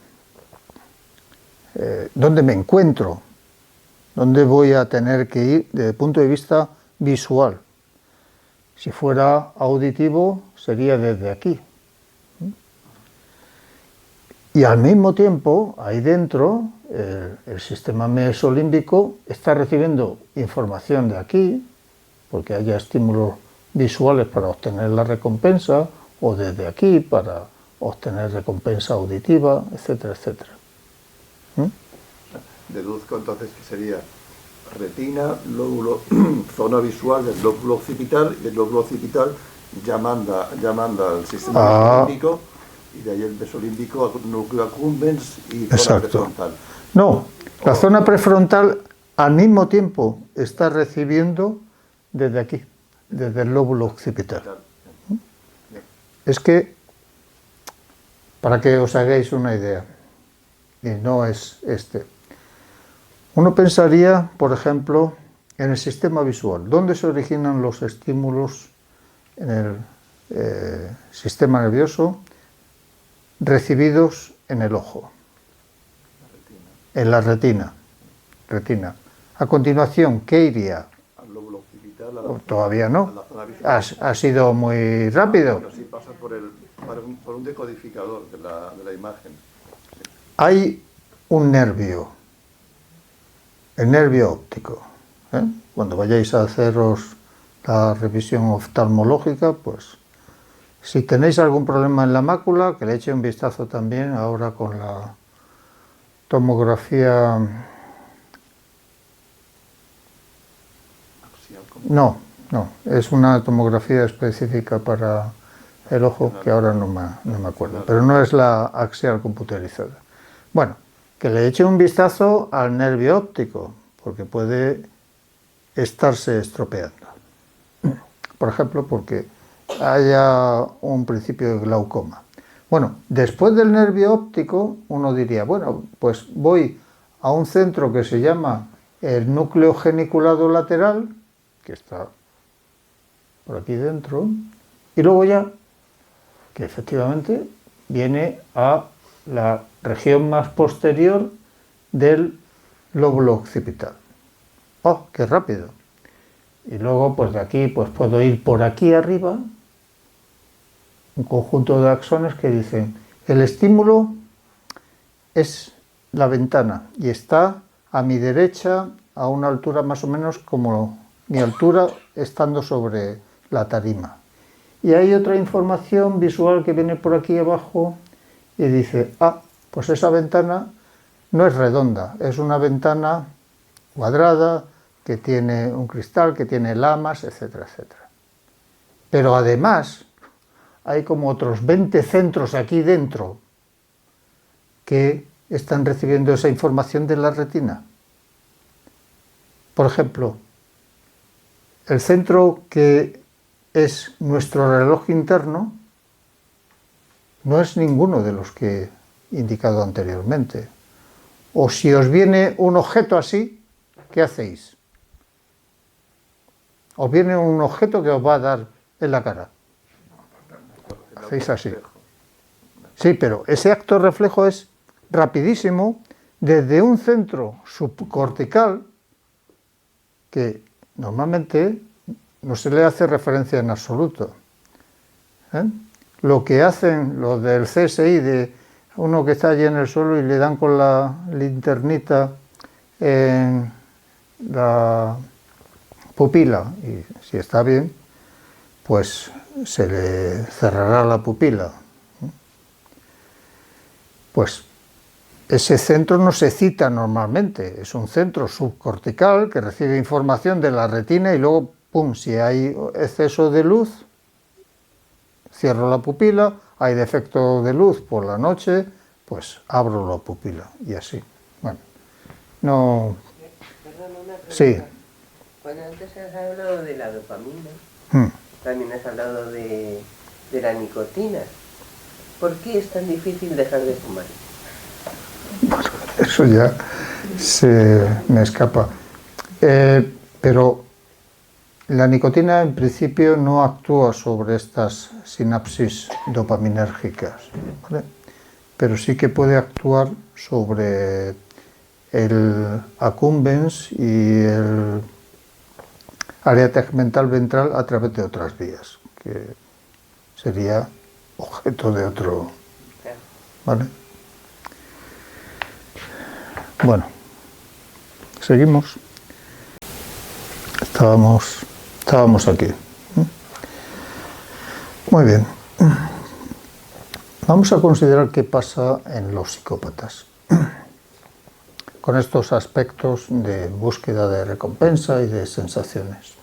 me encuentro, dónde voy a tener que ir desde el punto de vista visual. Si fuera auditivo, sería desde aquí. Y al mismo tiempo, ahí dentro, el sistema mesolímbico está recibiendo información de aquí, porque haya estímulos visuales para obtener la recompensa, o desde aquí para obtener recompensa auditiva, etcétera, etcétera. Deduzco entonces que sería retina, lóbulo, zona visual del lóbulo occipital, y el lóbulo occipital ya manda al sistema mesolímbico, y de ahí el mesolímbico, núcleo accumbens y zona prefrontal. No, la zona prefrontal al mismo tiempo está recibiendo desde aquí, desde el lóbulo occipital. Es que, para que os hagáis una idea, y no es uno pensaría, por ejemplo, en el sistema visual. ¿Dónde se originan los estímulos en el sistema nervioso recibidos en el ojo? En la retina. A continuación, ¿qué iría? Al lóbulo occipital. Todavía no. Ha sido muy rápido. Bueno, sí pasa por un decodificador de la imagen. Hay un nervio, el nervio óptico. Cuando vayáis a haceros la revisión oftalmológica, pues si tenéis algún problema en la mácula, que le eche un vistazo también ahora con la tomografía. No, es una tomografía específica para el ojo que ahora no me acuerdo, pero no es la axial computerizada. Bueno, que le eche un vistazo al nervio óptico, porque puede estarse estropeando. Por ejemplo, porque haya un principio de glaucoma. Bueno, después del nervio óptico, uno diría, bueno, pues voy a un centro que se llama el núcleo geniculado lateral, que está por aquí dentro, y luego ya, que efectivamente viene a la región más posterior del lóbulo occipital. ¡Oh, qué rápido! Y luego, pues de aquí, pues puedo ir por aquí arriba, un conjunto de axones que dicen, el estímulo es la ventana y está a mi derecha a una altura más o menos como mi altura estando sobre la tarima. Y hay otra información visual que viene por aquí abajo y dice, pues esa ventana no es redonda, es una ventana cuadrada que tiene un cristal, que tiene lamas, etcétera, etcétera. Pero además hay como otros 20 centros aquí dentro que están recibiendo esa información de la retina. Por ejemplo, el centro que es nuestro reloj interno no es ninguno de los que he indicado anteriormente. O si os viene un objeto así, ¿qué hacéis? Os viene un objeto que os va a dar en la cara. Hacéis así. Sí, pero ese acto reflejo es rapidísimo desde un centro subcortical que normalmente no se le hace referencia en absoluto. Lo que hacen los del CSI de uno que está allí en el suelo y le dan con la linternita en la pupila y si está bien, pues se le cerrará la pupila. Pues ese centro no se cita normalmente, es un centro subcortical que recibe información de la retina y luego, pum, si hay exceso de luz, cierro la pupila, hay defecto de luz por la noche, pues abro la pupila y así. Bueno, no... Perdón, una pregunta. Sí. Cuando antes has hablado de la dopamina, también has hablado de la nicotina. ¿Por qué es tan difícil dejar de fumar? Bueno, eso ya se me escapa. Pero la nicotina en principio no actúa sobre estas sinapsis dopaminérgicas, ¿vale? Pero sí que puede actuar sobre el accumbens y el área tegmental ventral a través de otras vías, que sería objeto de otro, ¿vale? Bueno, seguimos. Estábamos aquí. Muy bien. Vamos a considerar qué pasa en los psicópatas con estos aspectos de búsqueda de recompensa y de sensaciones.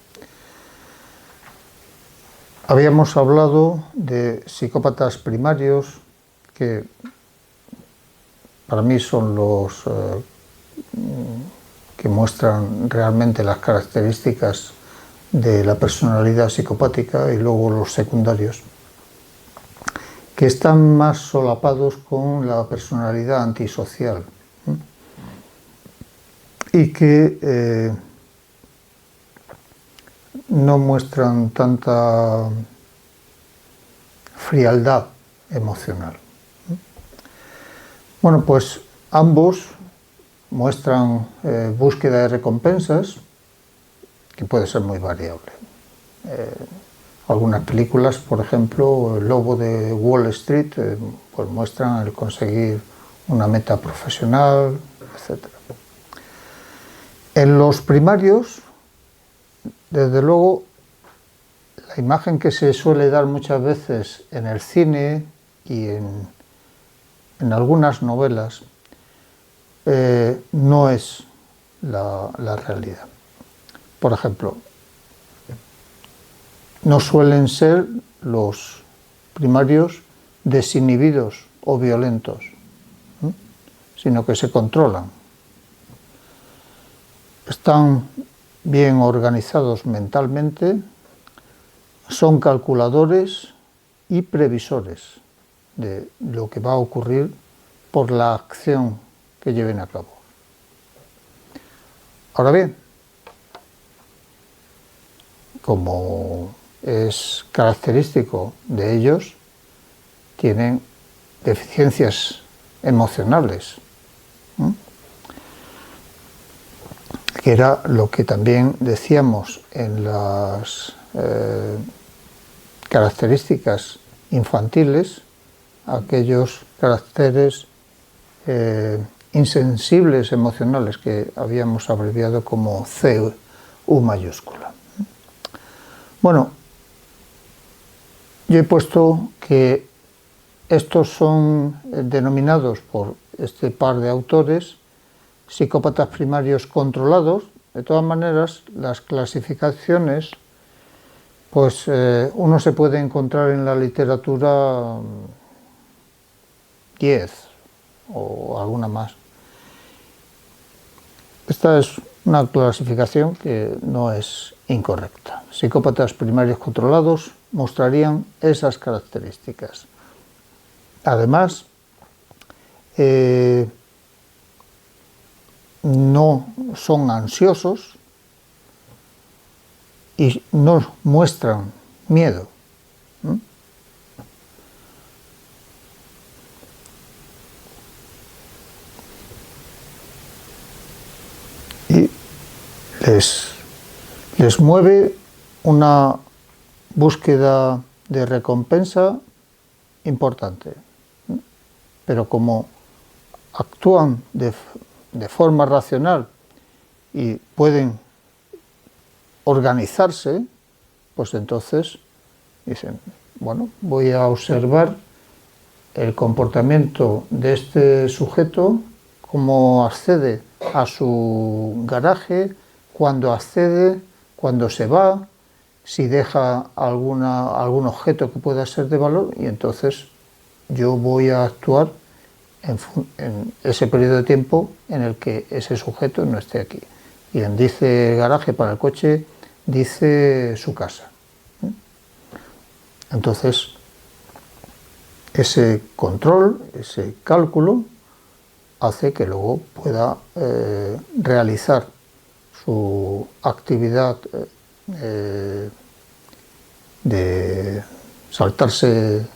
Habíamos hablado de psicópatas primarios, que para mí son los que muestran realmente las características de la personalidad psicopática, y luego los secundarios, que están más solapados con la personalidad antisocial y que no muestran tanta frialdad emocional. Bueno, pues ambos muestran búsqueda de recompensas, que puede ser muy variable. Algunas películas, por ejemplo, El Lobo de Wall Street, pues muestran el conseguir una meta profesional, etc. En los primarios, desde luego, la imagen que se suele dar muchas veces en el cine y en algunas novelas no es la realidad. Por ejemplo, no suelen ser los primarios desinhibidos o violentos, sino que se controlan. Están bien organizados mentalmente, son calculadores y previsores de lo que va a ocurrir por la acción que lleven a cabo. Ahora bien, como es característico de ellos, tienen deficiencias emocionales, que era lo que también decíamos en las características infantiles, aquellos caracteres insensibles emocionales que habíamos abreviado como CU mayúscula. Bueno, yo he puesto que estos son denominados por este par de autores psicópatas primarios controlados. De todas maneras, las clasificaciones, pues uno se puede encontrar en la literatura 10 o alguna más. Esta es una clasificación que no es incorrecta. Psicópatas primarios controlados mostrarían esas características. Además, no son ansiosos y no muestran miedo. Y les mueve una búsqueda de recompensa importante. pero como actúan de forma racional y pueden organizarse, pues entonces dicen, bueno, voy a observar el comportamiento de este sujeto, cómo accede a su garaje, cuándo accede, cuándo se va, si deja algún objeto que pueda ser de valor, y entonces yo voy a actuar en ese periodo de tiempo en el que ese sujeto no esté aquí. Y en dice garaje para el coche, dice su casa. Entonces, ese control, ese cálculo, hace que luego pueda realizar su actividad de saltarse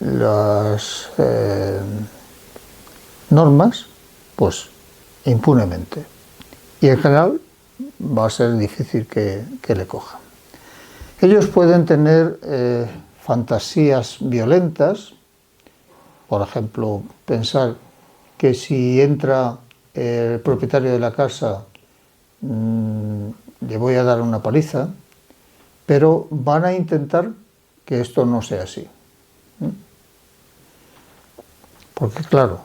las normas, pues impunemente. Y en general va a ser difícil que le cojan. Ellos pueden tener fantasías violentas, por ejemplo, pensar que si entra el propietario de la casa le voy a dar una paliza, pero van a intentar que esto no sea así. Porque claro,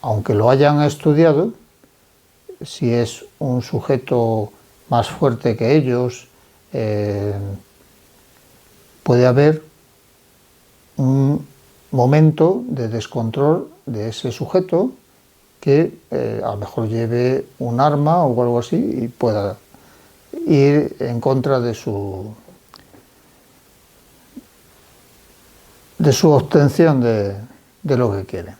aunque lo hayan estudiado, si es un sujeto más fuerte que ellos, puede haber un momento de descontrol de ese sujeto que a lo mejor lleve un arma o algo así y pueda ir en contra de su obtención de lo que quiere.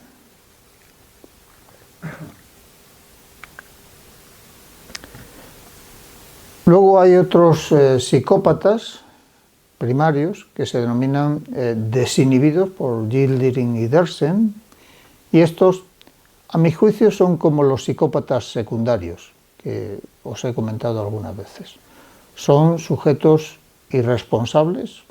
Luego hay otros psicópatas primarios que se denominan desinhibidos por Gilding y Dersen, y estos, a mi juicio, son como los psicópatas secundarios que os he comentado algunas veces. Son sujetos irresponsables,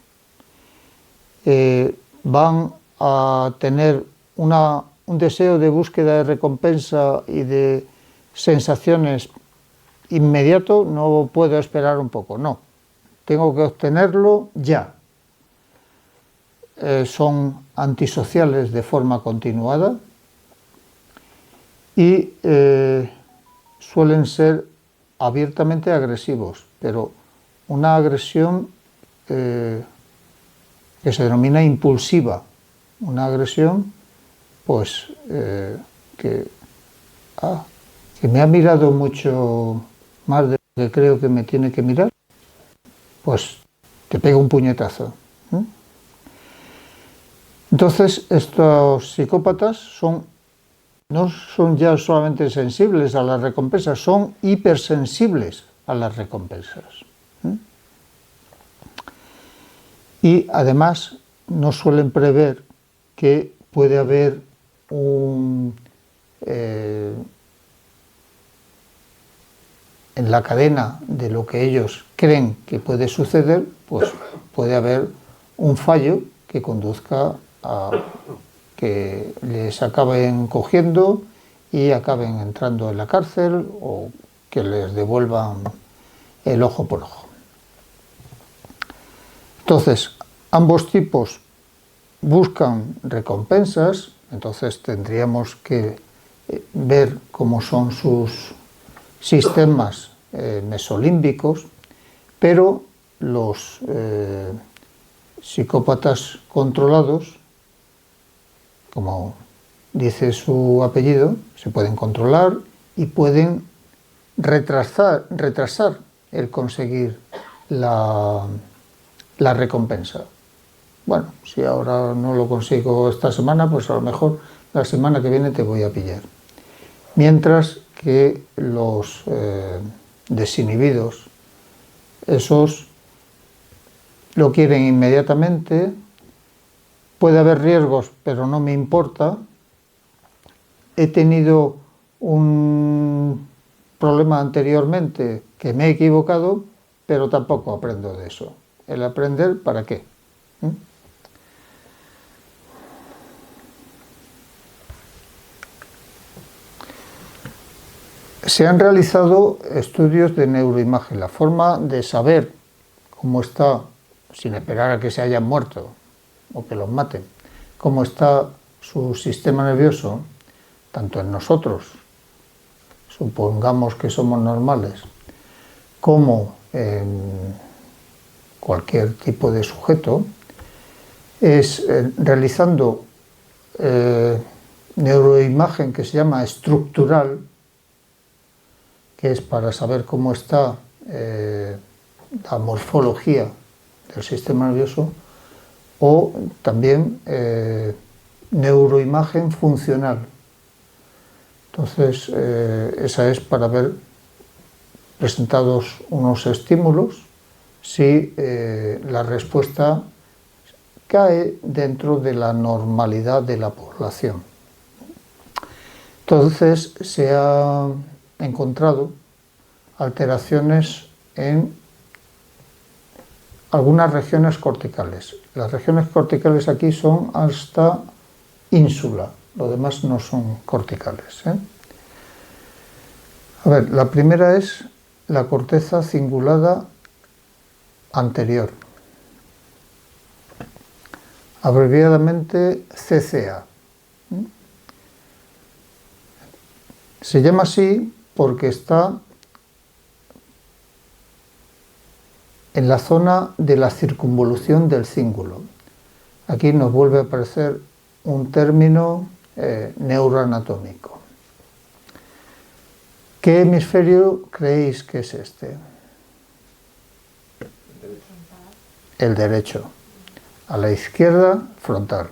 van a tener un deseo de búsqueda de recompensa y de sensaciones inmediato, no puedo esperar un poco, no, tengo que obtenerlo ya. Son antisociales de forma continuada y suelen ser abiertamente agresivos, pero una agresión que se denomina impulsiva, una agresión pues que me ha mirado mucho más de lo que creo que me tiene que mirar, pues te pega un puñetazo. Entonces estos psicópatas no son ya solamente sensibles a las recompensas, son hipersensibles a las recompensas. Y además no suelen prever que puede haber en la cadena de lo que ellos creen que puede suceder, pues puede haber un fallo que conduzca a que les acaben cogiendo y acaben entrando en la cárcel o que les devuelvan el ojo por ojo. Entonces, ambos tipos buscan recompensas, entonces tendríamos que ver cómo son sus sistemas mesolímbicos, pero los psicópatas controlados, como dice su apellido, se pueden controlar y pueden retrasar el conseguir la recompensa. Bueno, si ahora no lo consigo esta semana, pues a lo mejor la semana que viene te voy a pillar. Mientras que los desinhibidos, esos lo quieren inmediatamente, puede haber riesgos, pero no me importa. He tenido un problema anteriormente que me he equivocado, pero tampoco aprendo de eso. ¿El aprender para qué? Se han realizado estudios de neuroimagen, la forma de saber cómo está, sin esperar a que se hayan muerto o que los maten, cómo está su sistema nervioso, tanto en nosotros, supongamos que somos normales, como en cualquier tipo de sujeto, es realizando neuroimagen que se llama estructural, que es para saber cómo está la morfología del sistema nervioso, o también neuroimagen funcional. Entonces, esa es para ver presentados unos estímulos si la respuesta cae dentro de la normalidad de la población. Entonces, se ha encontrado alteraciones en algunas regiones corticales. Las regiones corticales aquí son hasta ínsula, lo demás no son corticales, ¿eh? A ver, la primera es la corteza cingulada anterior, abreviadamente CCA. Se llama así porque está en la zona de la circunvolución del cíngulo. Aquí nos vuelve a aparecer un término neuroanatómico. ¿Qué hemisferio creéis que es este? El derecho. A la izquierda, frontal.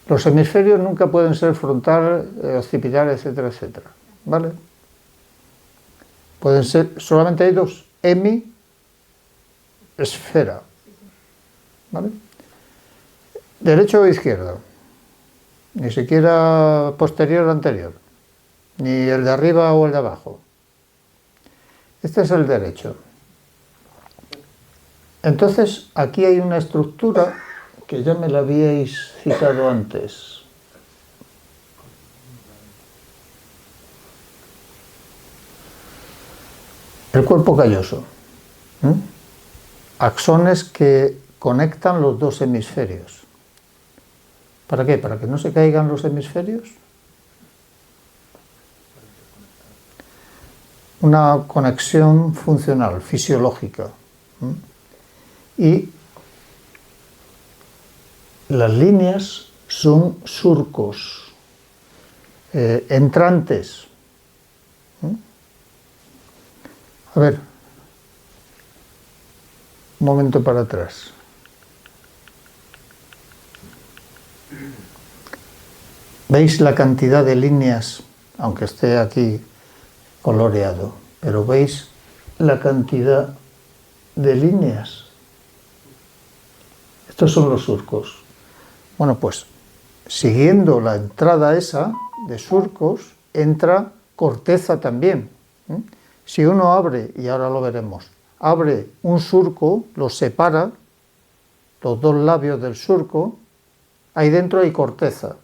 Los hemisferios nunca pueden ser frontal, occipital, etcétera, etcétera. ¿Vale? Pueden ser, solamente hay dos, esfera. ¿Vale? Derecho o izquierdo. Ni siquiera posterior o anterior. Ni el de arriba o el de abajo. Este es el derecho. Entonces, aquí hay una estructura que ya me la habíais citado antes. El cuerpo calloso. Axones que conectan los dos hemisferios. ¿Para qué? ¿Para que no se caigan los hemisferios? Una conexión funcional, fisiológica. Y las líneas son surcos entrantes. A ver, un momento para atrás. ¿Veis la cantidad de líneas, aunque esté aquí coloreado, pero veis la cantidad de líneas? Estos son los surcos. Bueno, pues siguiendo la entrada esa de surcos, entra corteza también. Si uno abre, y ahora lo veremos, abre un surco, los separa, los dos labios del surco, ahí dentro hay corteza.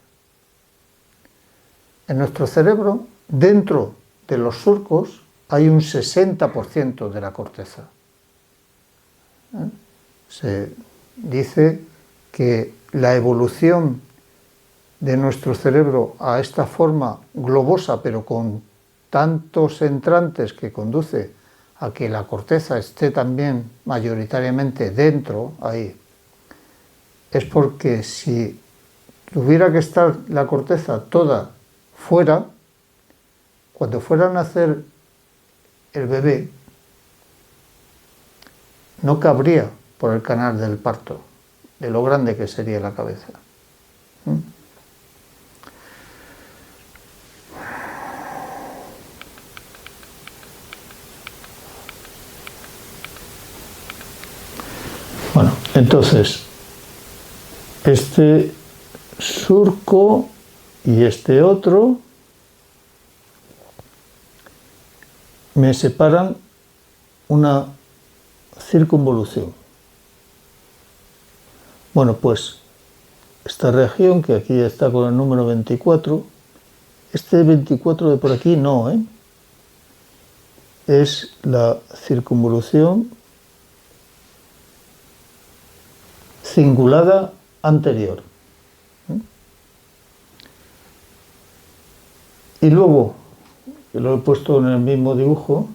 En nuestro cerebro, dentro de los surcos, hay un 60% de la corteza. Se dice que la evolución de nuestro cerebro a esta forma globosa, pero con tantos entrantes que conduce a que la corteza esté también mayoritariamente dentro, ahí, es porque si tuviera que estar la corteza toda fuera, cuando fuera a nacer el bebé, no cabría por el canal del parto, de lo grande que sería la cabeza. Bueno, entonces, este surco y este otro me separan una circunvolución. Bueno, pues esta región, que aquí está con el número 24, este 24 de por aquí no, es la circunvolución cingulada anterior. Y luego, que lo he puesto en el mismo dibujo,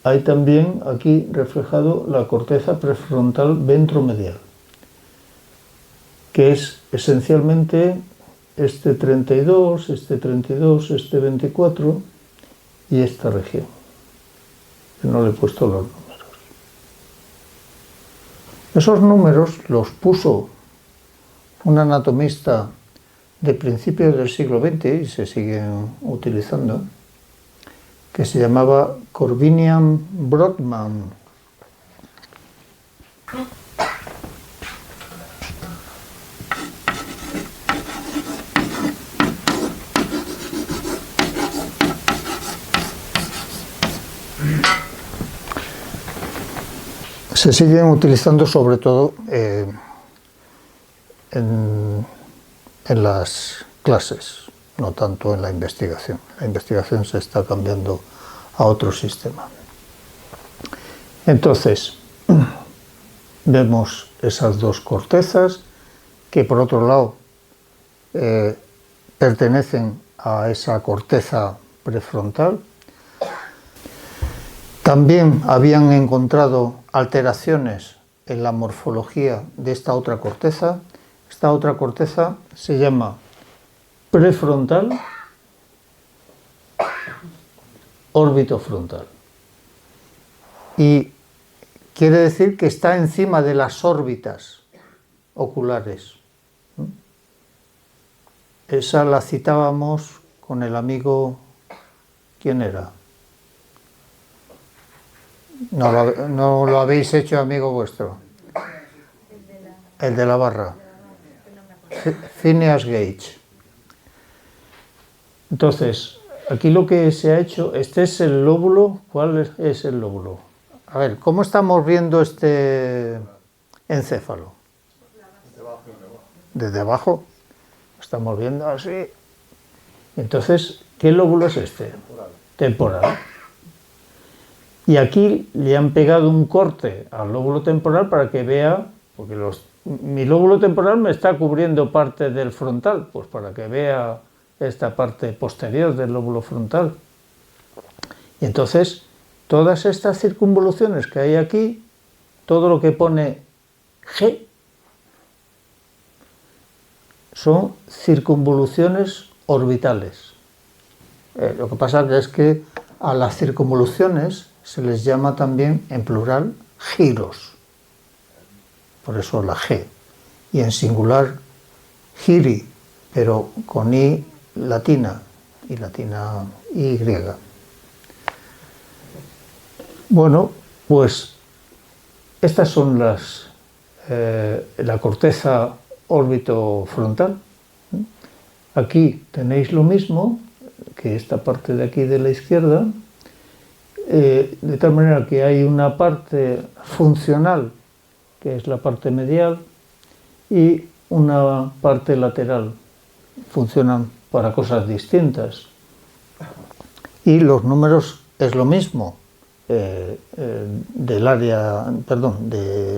hay también aquí reflejado la corteza prefrontal ventromedial, que es esencialmente este 32, este 32, este 24 y esta región. No le he puesto los números. Esos números los puso un anatomista de principios del siglo XX y se siguen utilizando, que se llamaba Corbinian Brodmann. Se siguen utilizando sobre todo en las clases, no tanto en la investigación. La investigación se está cambiando a otro sistema. Entonces, vemos esas dos cortezas que por otro lado pertenecen a esa corteza prefrontal. También habían encontrado alteraciones en la morfología de esta otra corteza. Esta otra corteza se llama prefrontal órbitofrontal y quiere decir que está encima de las órbitas oculares. Esa la citábamos con el amigo, ¿quién era? No lo habéis hecho amigo vuestro. El de la barra. Phineas Gage. Entonces, aquí lo que se ha hecho, este es el lóbulo. ¿Cuál es el lóbulo? A ver, ¿cómo estamos viendo este encéfalo? Desde abajo. Estamos viendo así. Entonces, ¿qué lóbulo es este? Temporal. Y aquí le han pegado un corte al lóbulo temporal para que vea, porque mi lóbulo temporal me está cubriendo parte del frontal, pues para que vea esta parte posterior del lóbulo frontal. Y entonces, todas estas circunvoluciones que hay aquí, todo lo que pone G, son circunvoluciones orbitales. Lo que pasa es que a las circunvoluciones se les llama también, en plural, giros. Por eso la G. Y en singular, giri, pero con I latina y latina Y. Bueno, pues estas son la corteza órbitofrontal. Aquí tenéis lo mismo que esta parte de aquí de la izquierda, de tal manera que hay una parte funcional, que es la parte medial, y una parte lateral. Funcionan para cosas distintas. Y los números es lo mismo del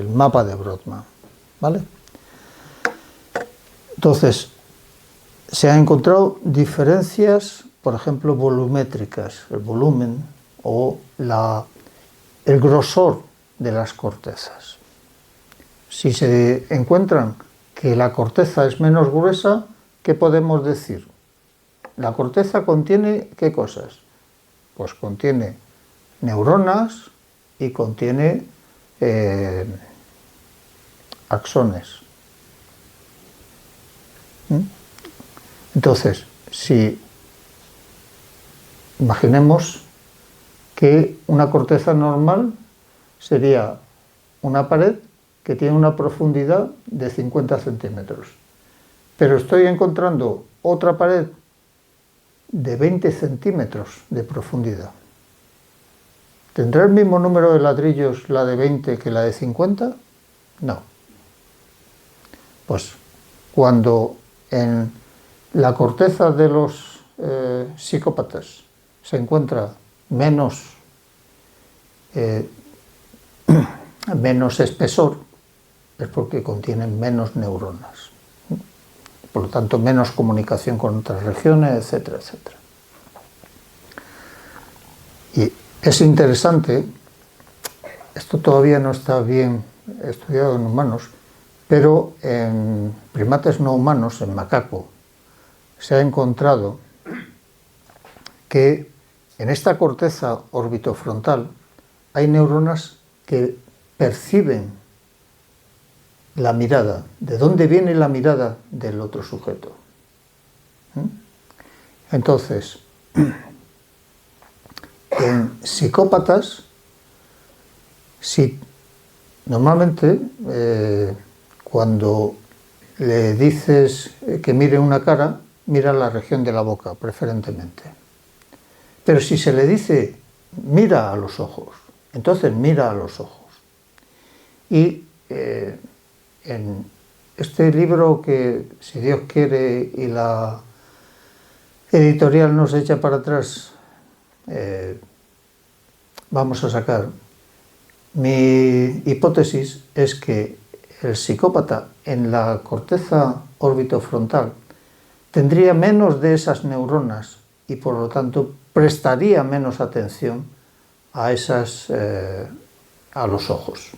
mapa de Brodmann, ¿vale? Entonces, se han encontrado diferencias, por ejemplo, volumétricas, el volumen o el grosor de las cortezas. Si se encuentran que la corteza es menos gruesa, ¿qué podemos decir? La corteza contiene ¿qué cosas? Pues contiene neuronas y contiene axones. Entonces, si imaginemos que una corteza normal sería una pared que tiene una profundidad de 50 centímetros, pero estoy encontrando otra pared de 20 centímetros de profundidad. ¿Tendrá el mismo número de ladrillos la de 20 que la de 50? No. Pues cuando en la corteza de los psicópatas se encuentra menos, menos espesor, es porque contienen menos neuronas. Por lo tanto, menos comunicación con otras regiones, etcétera, etcétera. Y es interesante, esto todavía no está bien estudiado en humanos, pero en primates no humanos, en macaco, se ha encontrado que en esta corteza orbitofrontal hay neuronas que perciben la mirada, de dónde viene la mirada del otro sujeto. Entonces, en psicópatas, si normalmente cuando le dices que mire una cara, mira la región de la boca, preferentemente. Pero si se le dice mira a los ojos, entonces mira a los ojos. Y en este libro que, si Dios quiere y la editorial nos echa para atrás, vamos a sacar, mi hipótesis es que el psicópata en la corteza orbitofrontal tendría menos de esas neuronas y por lo tanto prestaría menos atención a a los ojos.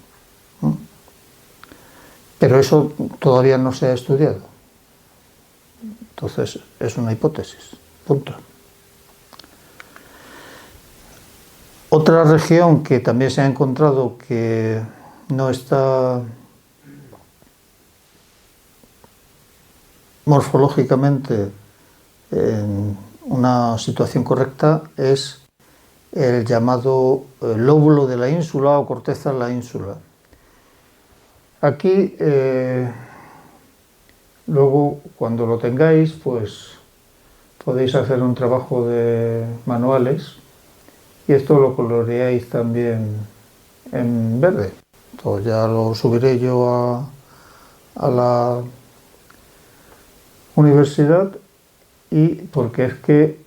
Pero eso todavía no se ha estudiado. Entonces es una hipótesis. Punto. Otra región que también se ha encontrado que no está morfológicamente en una situación correcta es el llamado lóbulo de la ínsula o corteza de la ínsula. Aquí, luego, cuando lo tengáis, pues podéis hacer un trabajo de manuales y esto lo coloreáis también en verde. Entonces ya lo subiré yo a la universidad, y porque es que,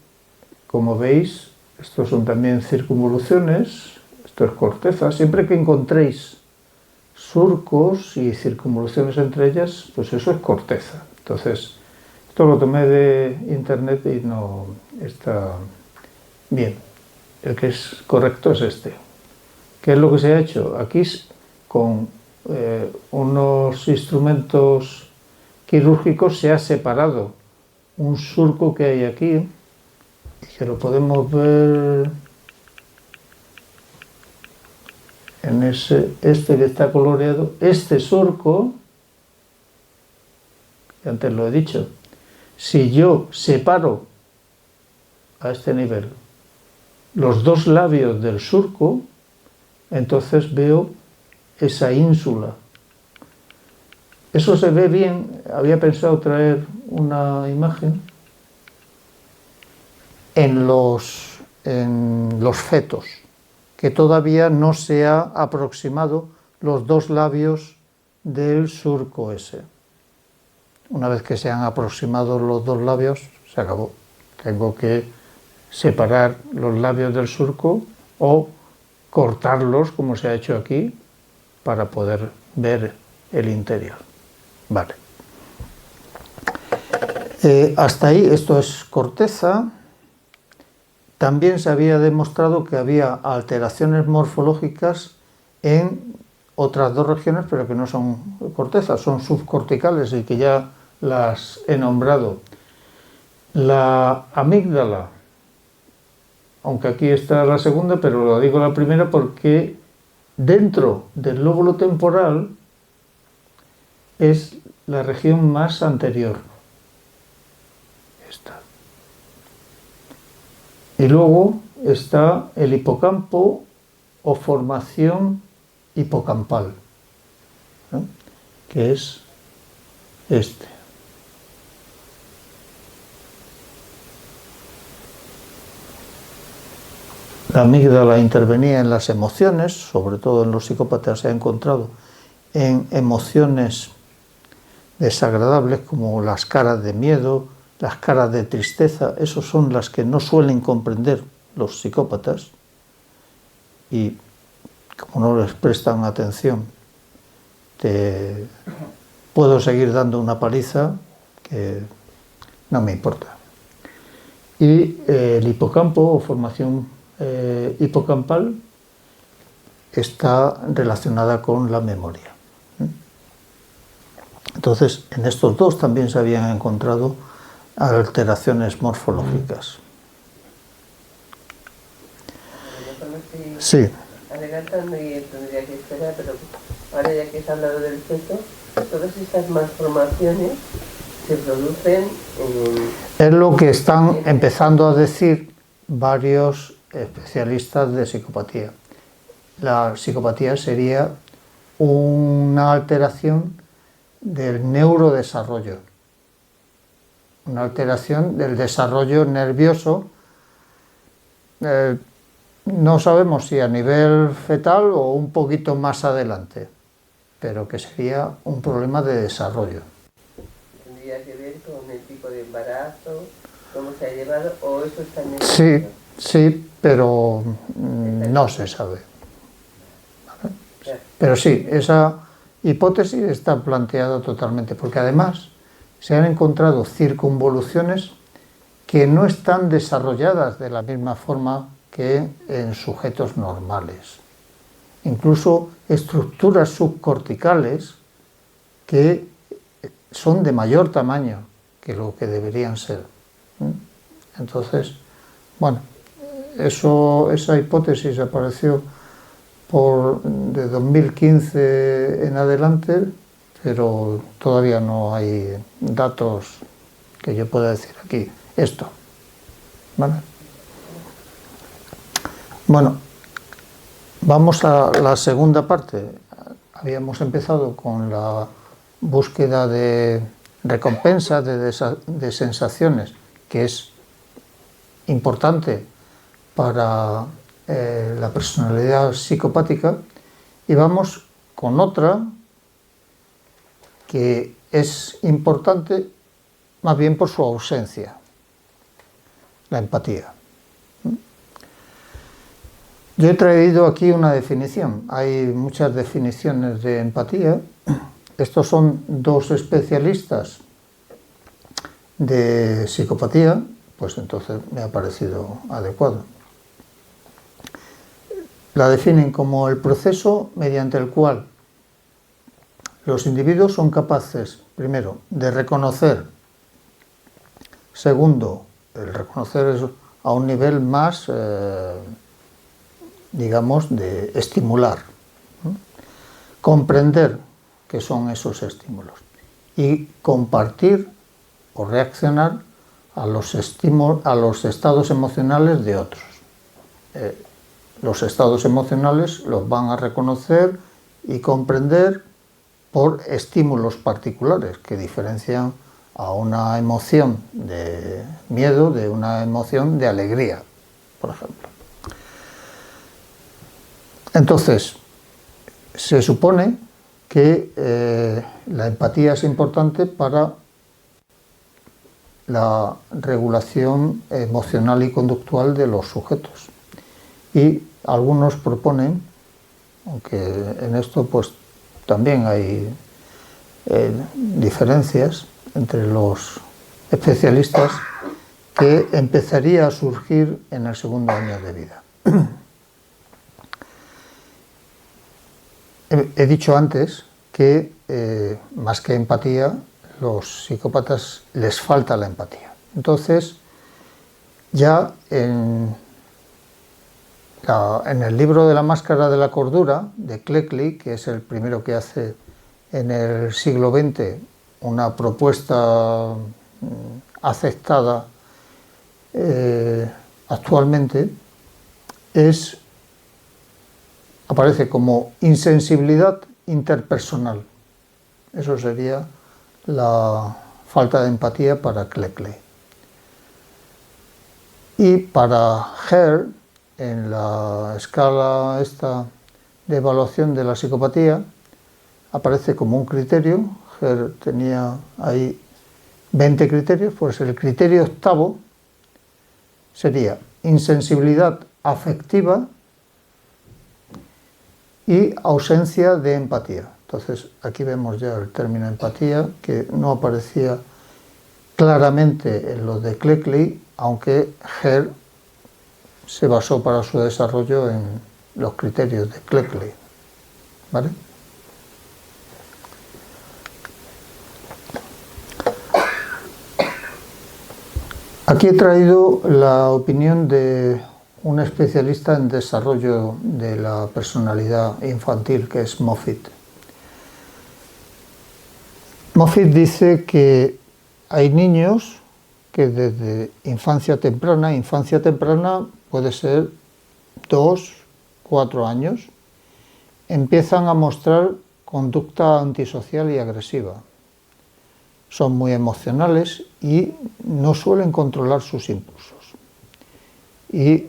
como veis, estos son también circunvoluciones, esto es corteza. Siempre que encontréis surcos y circunvoluciones entre ellas, pues eso es corteza. Entonces, esto lo tomé de internet y no está bien. El que es correcto es este. ¿Qué es lo que se ha hecho? Aquí con unos instrumentos quirúrgicos se ha separado un surco que hay aquí, que lo podemos ver en este que está coloreado, este surco, que antes lo he dicho. Si yo separo a este nivel los dos labios del surco, entonces veo esa ínsula. Eso se ve bien. Había pensado traer una imagen en los fetos, que todavía no se ha aproximado los dos labios del surco ese. Una vez que se han aproximado los dos labios, se acabó. Tengo que separar los labios del surco o cortarlos, como se ha hecho aquí, para poder ver el interior. Vale. Hasta ahí, esto es corteza. También se había demostrado que había alteraciones morfológicas en otras dos regiones, pero que no son corteza, son subcorticales y que ya las he nombrado. La amígdala, aunque aquí está la segunda, pero lo digo la primera porque dentro del lóbulo temporal es la región más anterior. Esta. Y luego está el hipocampo o formación hipocampal, ¿no? Que es este. La amígdala intervenía en las emociones, sobre todo en los psicópatas se ha encontrado en emociones desagradables como las caras de miedo, las caras de tristeza. Esas son las que no suelen comprender los psicópatas, y como no les prestan atención, te puedo seguir dando una paliza que no me importa. Y el hipocampo o formación hipocampal está relacionada con la memoria. Entonces, en estos dos también se habían encontrado alteraciones morfológicas. Sí. Adelantando y tendría que esperar, pero ahora ya que se ha hablado del feto, todas estas malformaciones se producen es lo que están empezando a decir varios especialistas de psicopatía. La psicopatía sería una alteración del neurodesarrollo, una alteración del desarrollo nervioso. No sabemos si a nivel fetal o un poquito más adelante, pero que sería un problema de desarrollo. ¿Tendría que ver con el tipo de embarazo, cómo se ha llevado, o eso está en el Sí, sí, pero no se sabe. ¿Vale? Pero sí, esa hipótesis está planteada totalmente, porque además se han encontrado circunvoluciones que no están desarrolladas de la misma forma que en sujetos normales. Incluso estructuras subcorticales que son de mayor tamaño que lo que deberían ser. Entonces, bueno, esa hipótesis apareció de 2015 en adelante, pero todavía no hay datos que yo pueda decir aquí esto. ¿Vale? Bueno, vamos a la segunda parte. Habíamos empezado con la búsqueda de recompensa, de sensaciones, que es importante para la personalidad psicopática, y vamos con otra que es importante más bien por su ausencia, la empatía. Yo he traído aquí una definición. Hay muchas definiciones de empatía. Estos son dos especialistas de psicopatía, pues entonces me ha parecido adecuado. La definen como el proceso mediante el cual los individuos son capaces, primero, de reconocer. Segundo, el reconocer es a un nivel más digamos, de estimular, comprender qué son esos estímulos y compartir o reaccionar a los estados emocionales de otros. Los estados emocionales los van a reconocer y comprender por estímulos particulares que diferencian a una emoción de miedo de una emoción de alegría, por ejemplo. Entonces, se supone que la empatía es importante para la regulación emocional y conductual de los sujetos. Y algunos proponen, aunque en esto pues también hay diferencias entre los especialistas, que empezaría a surgir en el segundo año de vida. He dicho antes que más que empatía, los psicópatas les falta la empatía. Entonces, ya en el libro de la máscara de la cordura, de Cleckley, que es el primero que hace en el siglo XX una propuesta aceptada actualmente, aparece como insensibilidad interpersonal. Eso sería la falta de empatía para Cleckley. Y para Hare, en la escala esta de evaluación de la psicopatía, aparece como un criterio. Hare tenía ahí 20 criterios, pues el criterio octavo sería insensibilidad afectiva y ausencia de empatía. Entonces, aquí vemos ya el término empatía, que no aparecía claramente en los de Cleckley, aunque Hare se basó para su desarrollo en los criterios de Cleckley. ¿Vale? Aquí he traído la opinión de un especialista en desarrollo de la personalidad infantil, que es Moffitt. Moffitt dice que hay niños que desde infancia temprana puede ser 2, 4 años, empiezan a mostrar conducta antisocial y agresiva. Son muy emocionales y no suelen controlar sus impulsos. Y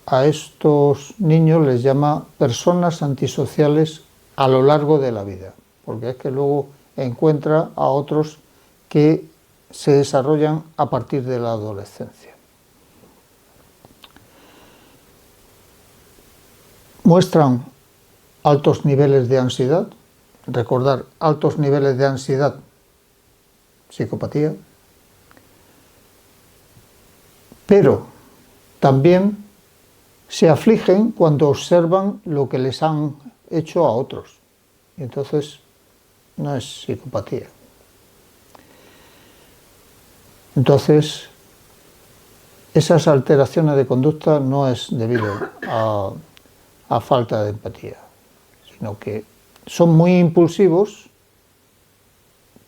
a estos niños les llama personas antisociales a lo largo de la vida, porque es que luego encuentra a otros que se desarrollan a partir de la adolescencia. Muestran altos niveles de ansiedad. Recordar, altos niveles de ansiedad, psicopatía. Pero también se afligen cuando observan lo que les han hecho a otros. Y entonces no es psicopatía. Entonces, esas alteraciones de conducta no es debido a falta de empatía, sino que son muy impulsivos,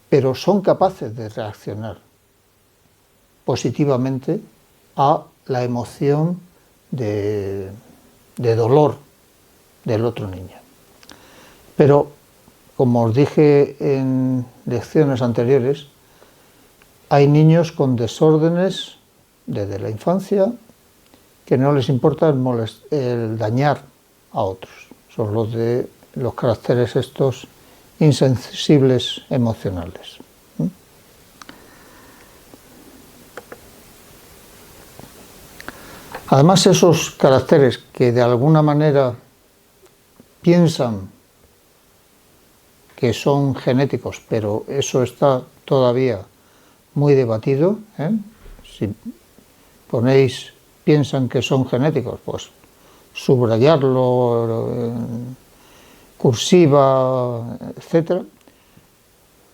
pero son capaces de reaccionar positivamente a la emoción de dolor del otro niño. Pero, como os dije en lecciones anteriores, hay niños con desórdenes desde la infancia que no les importa el dañar a otros. Son los de los caracteres estos insensibles emocionales. Además, esos caracteres que de alguna manera piensan que son genéticos, pero eso está todavía muy debatido, Si ponéis piensan que son genéticos, pues subrayarlo, cursiva, etc.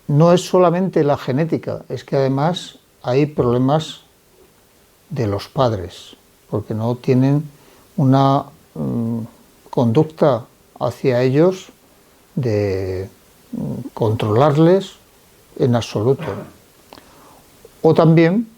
No es solamente la genética, es que además hay problemas de los padres, porque no tienen una conducta hacia ellos de controlarles en absoluto. O también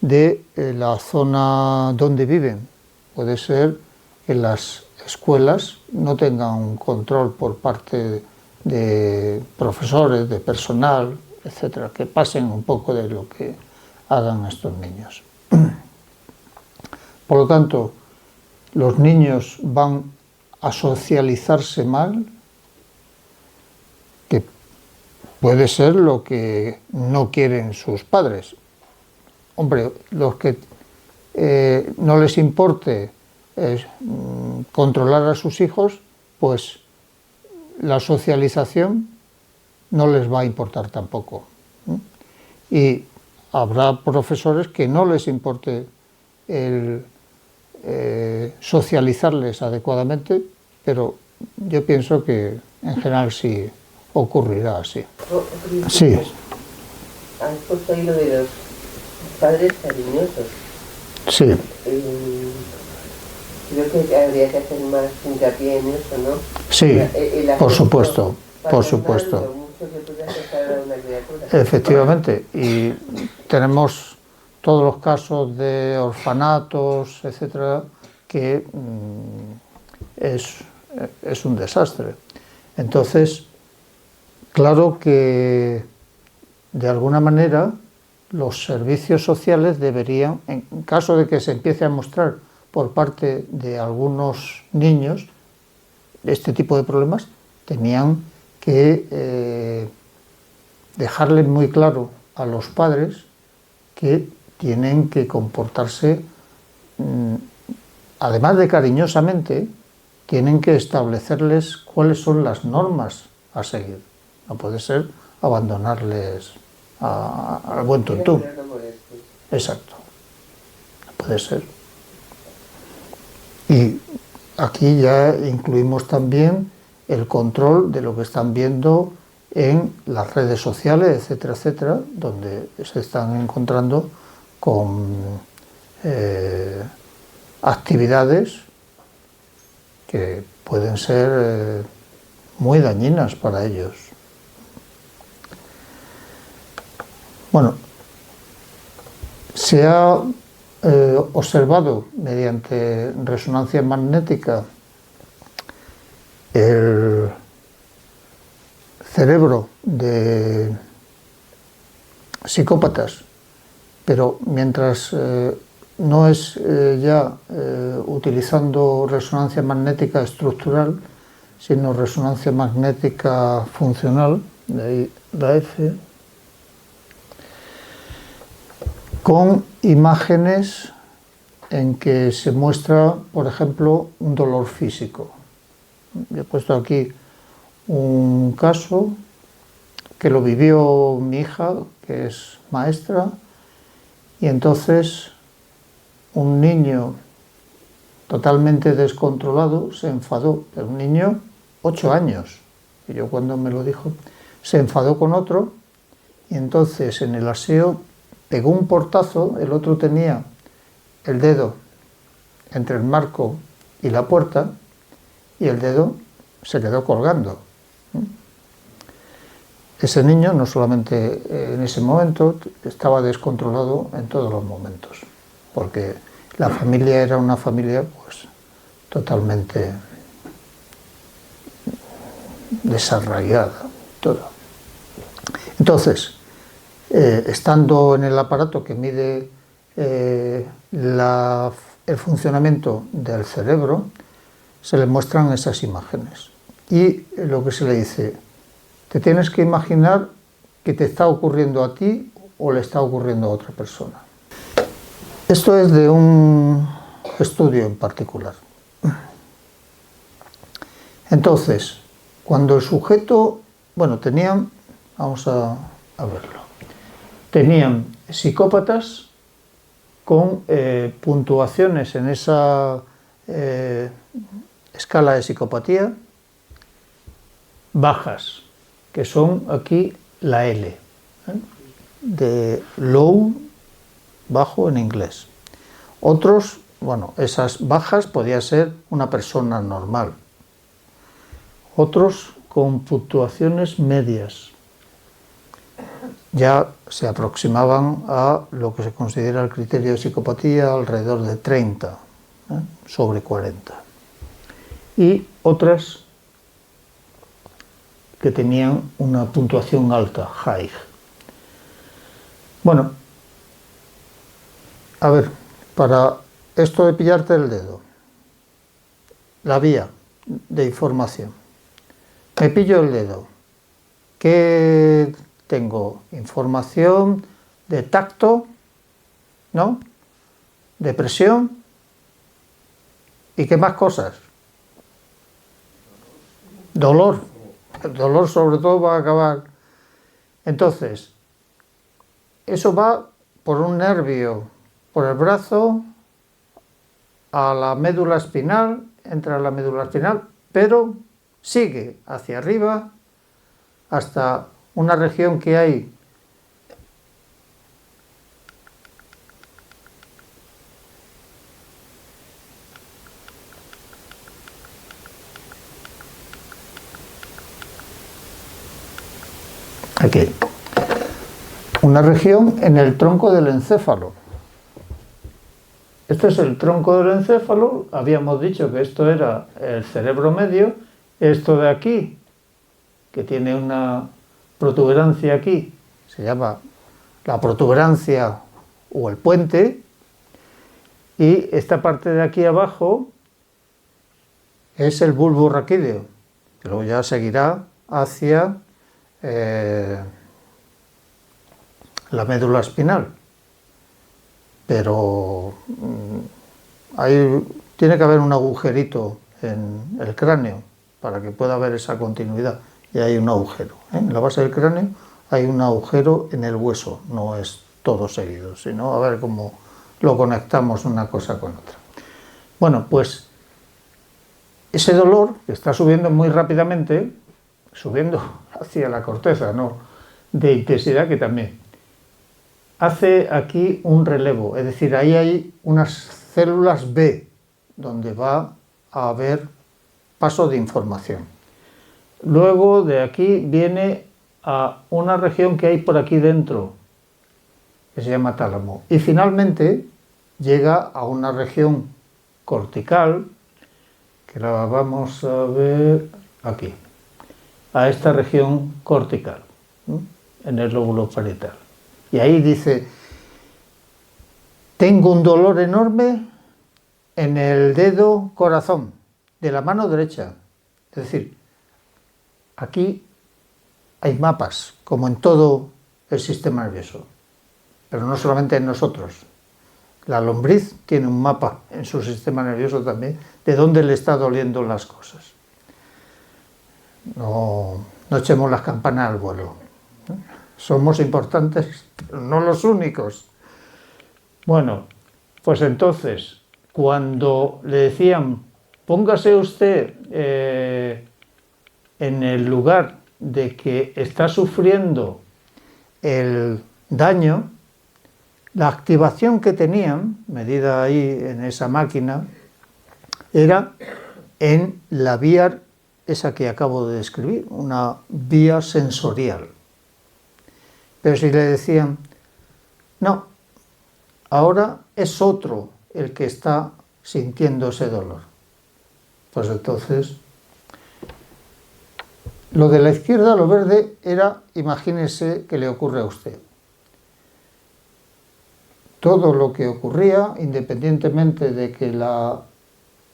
de la zona donde viven. Puede ser que las escuelas no tengan un control por parte de profesores, de personal, etcétera, que pasen un poco de lo que hagan estos niños. Por lo tanto, los niños van a socializarse mal, que puede ser lo que no quieren sus padres. Hombre, los que no les importe controlar a sus hijos, pues la socialización no les va a importar tampoco. Y habrá profesores que no les importe el socializarles adecuadamente, pero yo pienso que en general sí ocurrirá así. Sí. Has puesto ahí lo de los padres cariñosos. Sí. Creo que habría que hacer más hincapié en eso, ¿no? Sí, por supuesto, por supuesto. Efectivamente, y tenemos todos los casos de orfanatos, etcétera, que es un desastre. Entonces, claro que de alguna manera los servicios sociales deberían, en caso de que se empiece a mostrar por parte de algunos niños este tipo de problemas, tenían que dejarle muy claro a los padres que tienen que comportarse además de cariñosamente, tienen que establecerles cuáles son las normas a seguir. No puede ser abandonarles al buen tuntún. Exacto. No puede ser. Y aquí ya incluimos también el control de lo que están viendo en las redes sociales, etcétera, etcétera, donde se están encontrando con actividades que pueden ser muy dañinas para ellos. Bueno, se ha observado mediante resonancia magnética el cerebro de psicópatas, pero mientras no es ya utilizando resonancia magnética estructural, sino resonancia magnética funcional, de ahí la F, con imágenes en que se muestra, por ejemplo, un dolor físico. Yo he puesto aquí un caso que lo vivió mi hija, que es maestra, y entonces un niño totalmente descontrolado se enfadó, pero un niño 8 años, y yo cuando me lo dijo, se enfadó con otro, y entonces en el aseo pegó un portazo, el otro tenía el dedo entre el marco y la puerta, y el dedo se quedó colgando. Ese niño no solamente en ese momento estaba descontrolado en todos los momentos, porque la familia era una familia pues totalmente desarraigada, todo. Entonces, estando en el aparato que mide el funcionamiento del cerebro, se le muestran esas imágenes. Y lo que se le dice, te tienes que imaginar que te está ocurriendo a ti o le está ocurriendo a otra persona. Esto es de un estudio en particular. Entonces, cuando el sujeto, bueno, tenían, vamos a verlo, tenían psicópatas con puntuaciones en esa escala de psicopatía bajas, que son aquí la L, de low, bajo en inglés. Otros, bueno, esas bajas podía ser una persona normal. Otros con puntuaciones medias. Ya se aproximaban a lo que se considera el criterio de psicopatía, alrededor de 30, sobre 40. Y otras que tenían una puntuación alta, high. Bueno, a ver, para esto de pillarte el dedo, la vía de información. Me pillo el dedo. ¿Qué tengo? Información de tacto, ¿no? De presión. ¿Y qué más cosas? Dolor. El dolor sobre todo va a acabar. Entonces, eso va por un nervio, por el brazo, a la médula espinal, entra a la médula espinal, pero sigue hacia arriba hasta una región que hay aquí, una región en el tronco del encéfalo. Este es el tronco del encéfalo, habíamos dicho que esto era el cerebro medio, esto de aquí, que tiene una protuberancia aquí, se llama la protuberancia o el puente, y esta parte de aquí abajo es el bulbo raquídeo, que luego ya seguirá hacia la médula espinal. Pero tiene que haber un agujerito en el cráneo para que pueda haber esa continuidad, y hay un agujero. En la base del cráneo hay un agujero en el hueso, no es todo seguido, sino a ver cómo lo conectamos una cosa con otra. Bueno, pues ese dolor que está subiendo muy rápidamente, subiendo hacia la corteza, ¿no?, de intensidad, que también hace aquí un relevo, es decir, ahí hay unas células B donde va a haber paso de información. Luego de aquí viene a una región que hay por aquí dentro, que se llama tálamo, y finalmente llega a una región cortical, que la vamos a ver aquí, a esta región cortical, ¿no?, en el lóbulo parietal. Y ahí dice, tengo un dolor enorme en el dedo corazón de la mano derecha. Es decir, aquí hay mapas, como en todo el sistema nervioso, pero no solamente en nosotros. La lombriz tiene un mapa en su sistema nervioso también de dónde le está doliendo las cosas. No echemos las campanas al vuelo. Somos importantes, pero no los únicos. Bueno, pues entonces, cuando le decían, póngase usted en el lugar de que está sufriendo el daño, la activación que tenían, medida ahí en esa máquina, era en la vía esa que acabo de describir, una vía sensorial. Pero si le decían, no, ahora es otro el que está sintiendo ese dolor, pues entonces, lo de la izquierda, lo verde, era, imagínese que le ocurre a usted. Todo lo que ocurría, independientemente de que la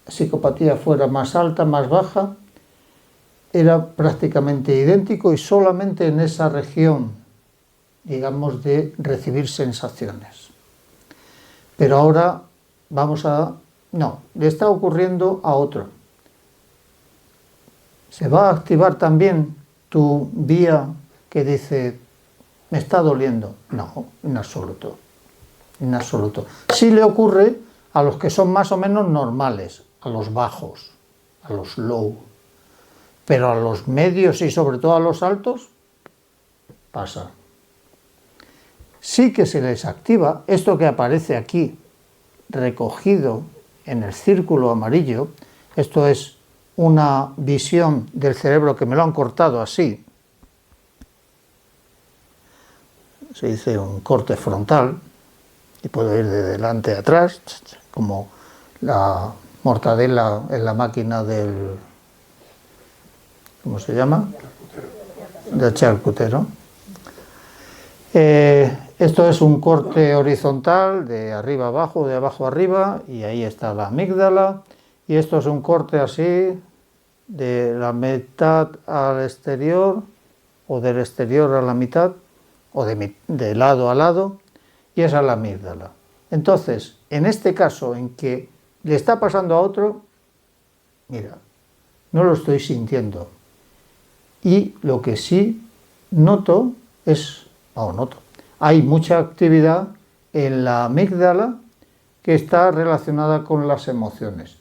psicopatía fuera más alta, más baja, era prácticamente idéntico, y solamente en esa región, digamos, de recibir sensaciones. Pero ahora no, le está ocurriendo a otro. ¿Se va a activar también tu vía que dice, me está doliendo? No, en absoluto. En absoluto. Sí le ocurre a los que son más o menos normales, a los bajos, a los low, pero a los medios y sobre todo a los altos, pasa. Sí que se les activa esto que aparece aquí, recogido en el círculo amarillo. Esto es una visión del cerebro que me lo han cortado así. Se dice un corte frontal, y puedo ir de delante a atrás, como la mortadela en la máquina del, ¿cómo se llama?, del charcutero. Esto es un corte horizontal, de arriba a abajo, de abajo a arriba, y ahí está la amígdala. Y esto es un corte así, de la mitad al exterior, o del exterior a la mitad, o de lado a lado, y esa es la amígdala. Entonces, en este caso, en que le está pasando a otro, mira, no lo estoy sintiendo. Y lo que sí noto es, hay mucha actividad en la amígdala que está relacionada con las emociones,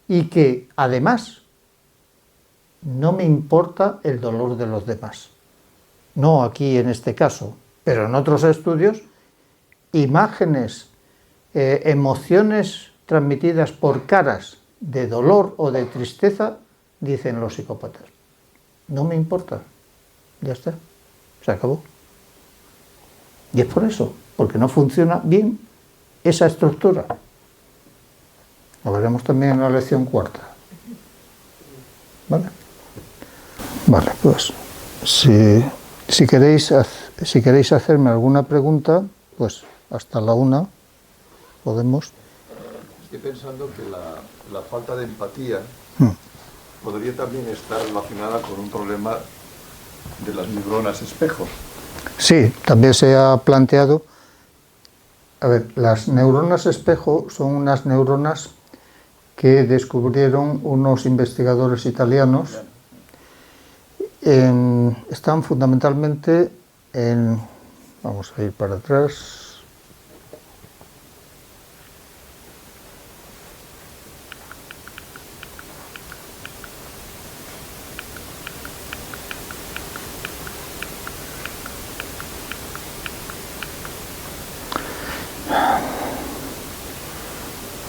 y que además no me importa el dolor de los demás. No aquí en este caso, pero en otros estudios, imágenes, emociones transmitidas por caras de dolor o de tristeza, dicen los psicópatas, no me importa, ya está, se acabó. Y es por eso, porque no funciona bien esa estructura. Lo veremos también en la lección cuarta. ¿Vale? Vale, pues si queréis hacerme alguna pregunta, pues hasta la 1 podemos. Estoy pensando que la falta de empatía podría también estar relacionada con un problema de las neuronas espejo. Sí, también se ha planteado. A ver, las neuronas espejo son unas neuronas que descubrieron unos investigadores italianos. Están fundamentalmente en... Vamos a ir para atrás.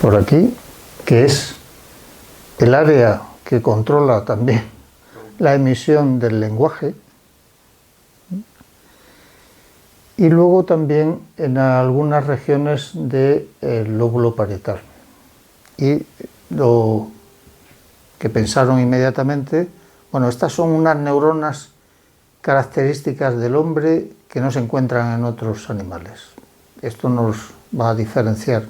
Por aquí, que es el área que controla también la emisión del lenguaje, y luego también en algunas regiones del lóbulo parietal. Y lo que pensaron inmediatamente, bueno, estas son unas neuronas características del hombre que no se encuentran en otros animales. Esto nos va a diferenciar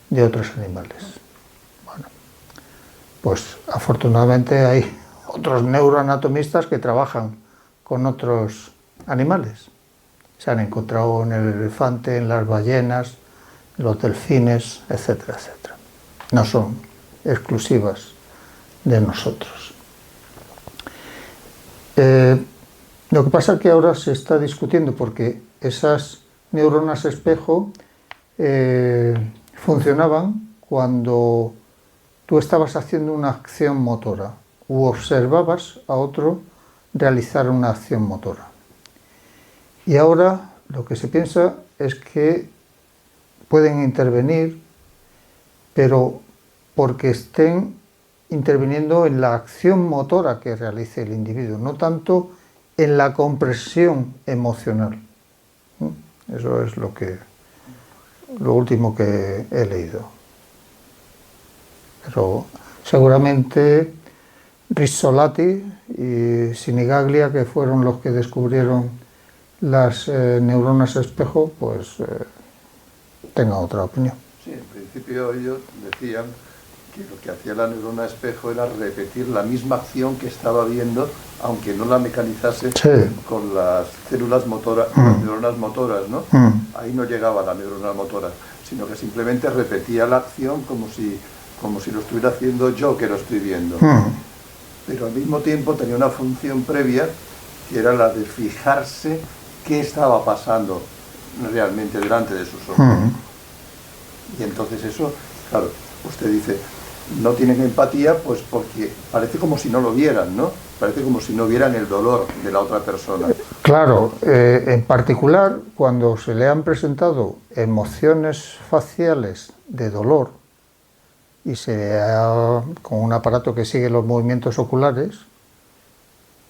de otros animales. Bueno, pues afortunadamente hay otros neuroanatomistas que trabajan con otros animales. Se han encontrado en el elefante, en las ballenas, en los delfines, etcétera, etcétera. No son exclusivas de nosotros. Lo que pasa es que ahora se está discutiendo porque esas neuronas espejo funcionaban cuando tú estabas haciendo una acción motora u observabas a otro realizar una acción motora. Y ahora lo que se piensa es que pueden intervenir, pero porque estén interviniendo en la acción motora que realice el individuo, no tanto en la comprensión emocional. Eso es lo último que he leído. Pero seguramente Rizzolatti y Sinigaglia, que fueron los que descubrieron las neuronas espejo, pues tengan otra opinión. Sí, en principio ellos decían que lo que hacía la neurona espejo era repetir la misma acción que estaba viendo, aunque no la mecanizase con las células motoras, las neuronas motoras, ¿no? Ahí no llegaba la neurona motora, sino que simplemente repetía la acción como si lo estuviera haciendo yo que lo estoy viendo. Pero al mismo tiempo tenía una función previa, que era la de fijarse qué estaba pasando realmente delante de sus ojos. Y entonces eso, claro, usted dice, no tienen empatía, pues porque parece como si no lo vieran, ¿no? Parece como si no vieran el dolor de la otra persona. Claro, en particular, cuando se le han presentado emociones faciales de dolor y con un aparato que sigue los movimientos oculares,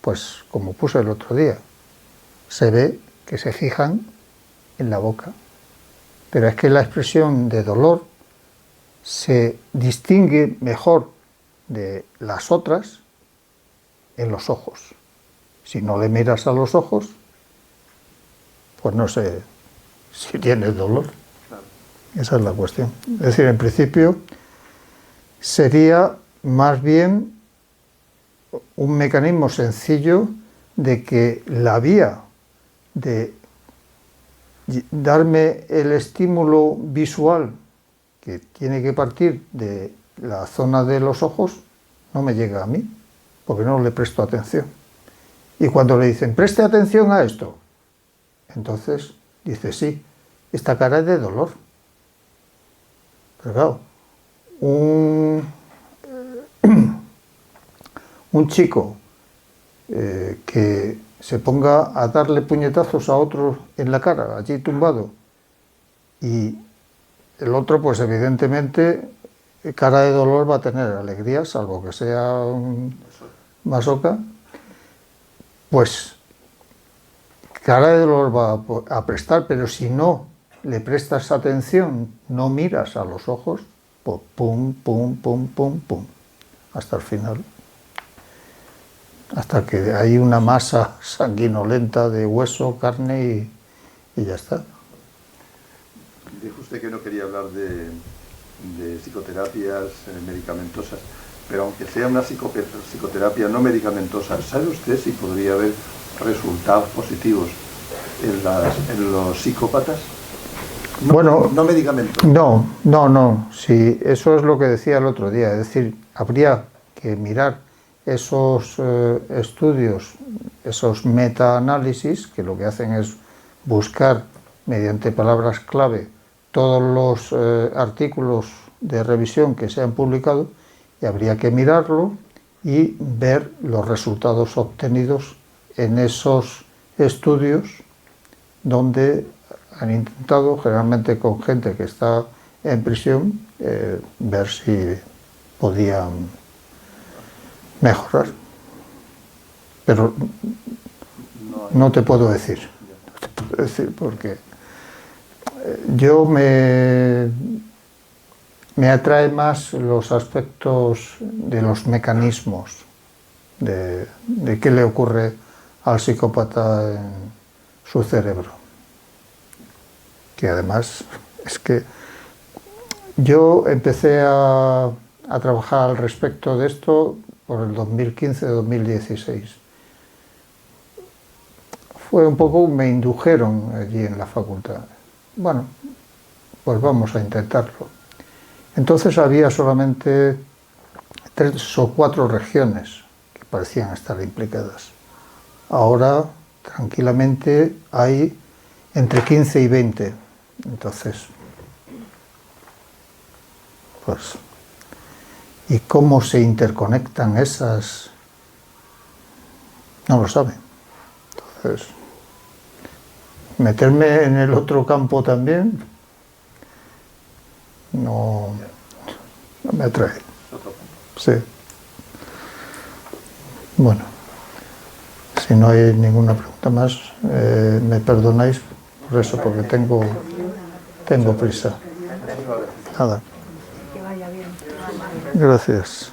pues como puse el otro día, se ve que se fijan en la boca. Pero es que la expresión de dolor se distingue mejor de las otras en los ojos. Si no le miras a los ojos, pues no sé si tienes dolor. Esa es la cuestión. Es decir, en principio sería más bien un mecanismo sencillo de que la vía de darme el estímulo visual que tiene que partir de la zona de los ojos no me llega a mí, porque no le presto atención. Y cuando le dicen, preste atención a esto, entonces dice, sí, esta cara es de dolor. Pero claro, un chico que se ponga a darle puñetazos a otro en la cara, allí tumbado, y el otro, pues evidentemente, cara de dolor va a tener, alegría, salvo que sea un masoca, pues cara de dolor va a prestar, pero si no le prestas atención, no miras a los ojos, pues pum, pum, pum, pum, pum, hasta el final. Hasta que hay una masa sanguinolenta de hueso, carne y ya está. Dijo usted que no quería hablar de psicoterapias medicamentosas, pero aunque sea una psicoterapia no medicamentosa, ¿sabe usted si podría haber resultados positivos en los psicópatas? No, bueno, no medicamentos. No, sí, eso es lo que decía el otro día, es decir, habría que mirar esos estudios, esos metaanálisis, que lo que hacen es buscar mediante palabras clave todos los artículos de revisión que se han publicado, y habría que mirarlo y ver los resultados obtenidos en esos estudios donde han intentado, generalmente con gente que está en prisión, ver si podían mejorar. Pero no te puedo decir, porque yo me atrae más los aspectos de los mecanismos, de qué le ocurre al psicópata en su cerebro. Que además es que yo empecé a trabajar al respecto de esto por el 2015-2016. Fue un poco, me indujeron allí en la facultad. Bueno, pues vamos a intentarlo. Entonces había solamente 3 o 4 regiones que parecían estar implicadas. Ahora, tranquilamente, hay entre 15 y 20. Entonces, pues, ¿y cómo se interconectan esas? No lo saben. Entonces, meterme en el otro campo también no me atrae. Sí. Bueno, si no hay ninguna pregunta más, me perdonáis por eso, porque tengo prisa. Nada. Que vaya bien. Gracias.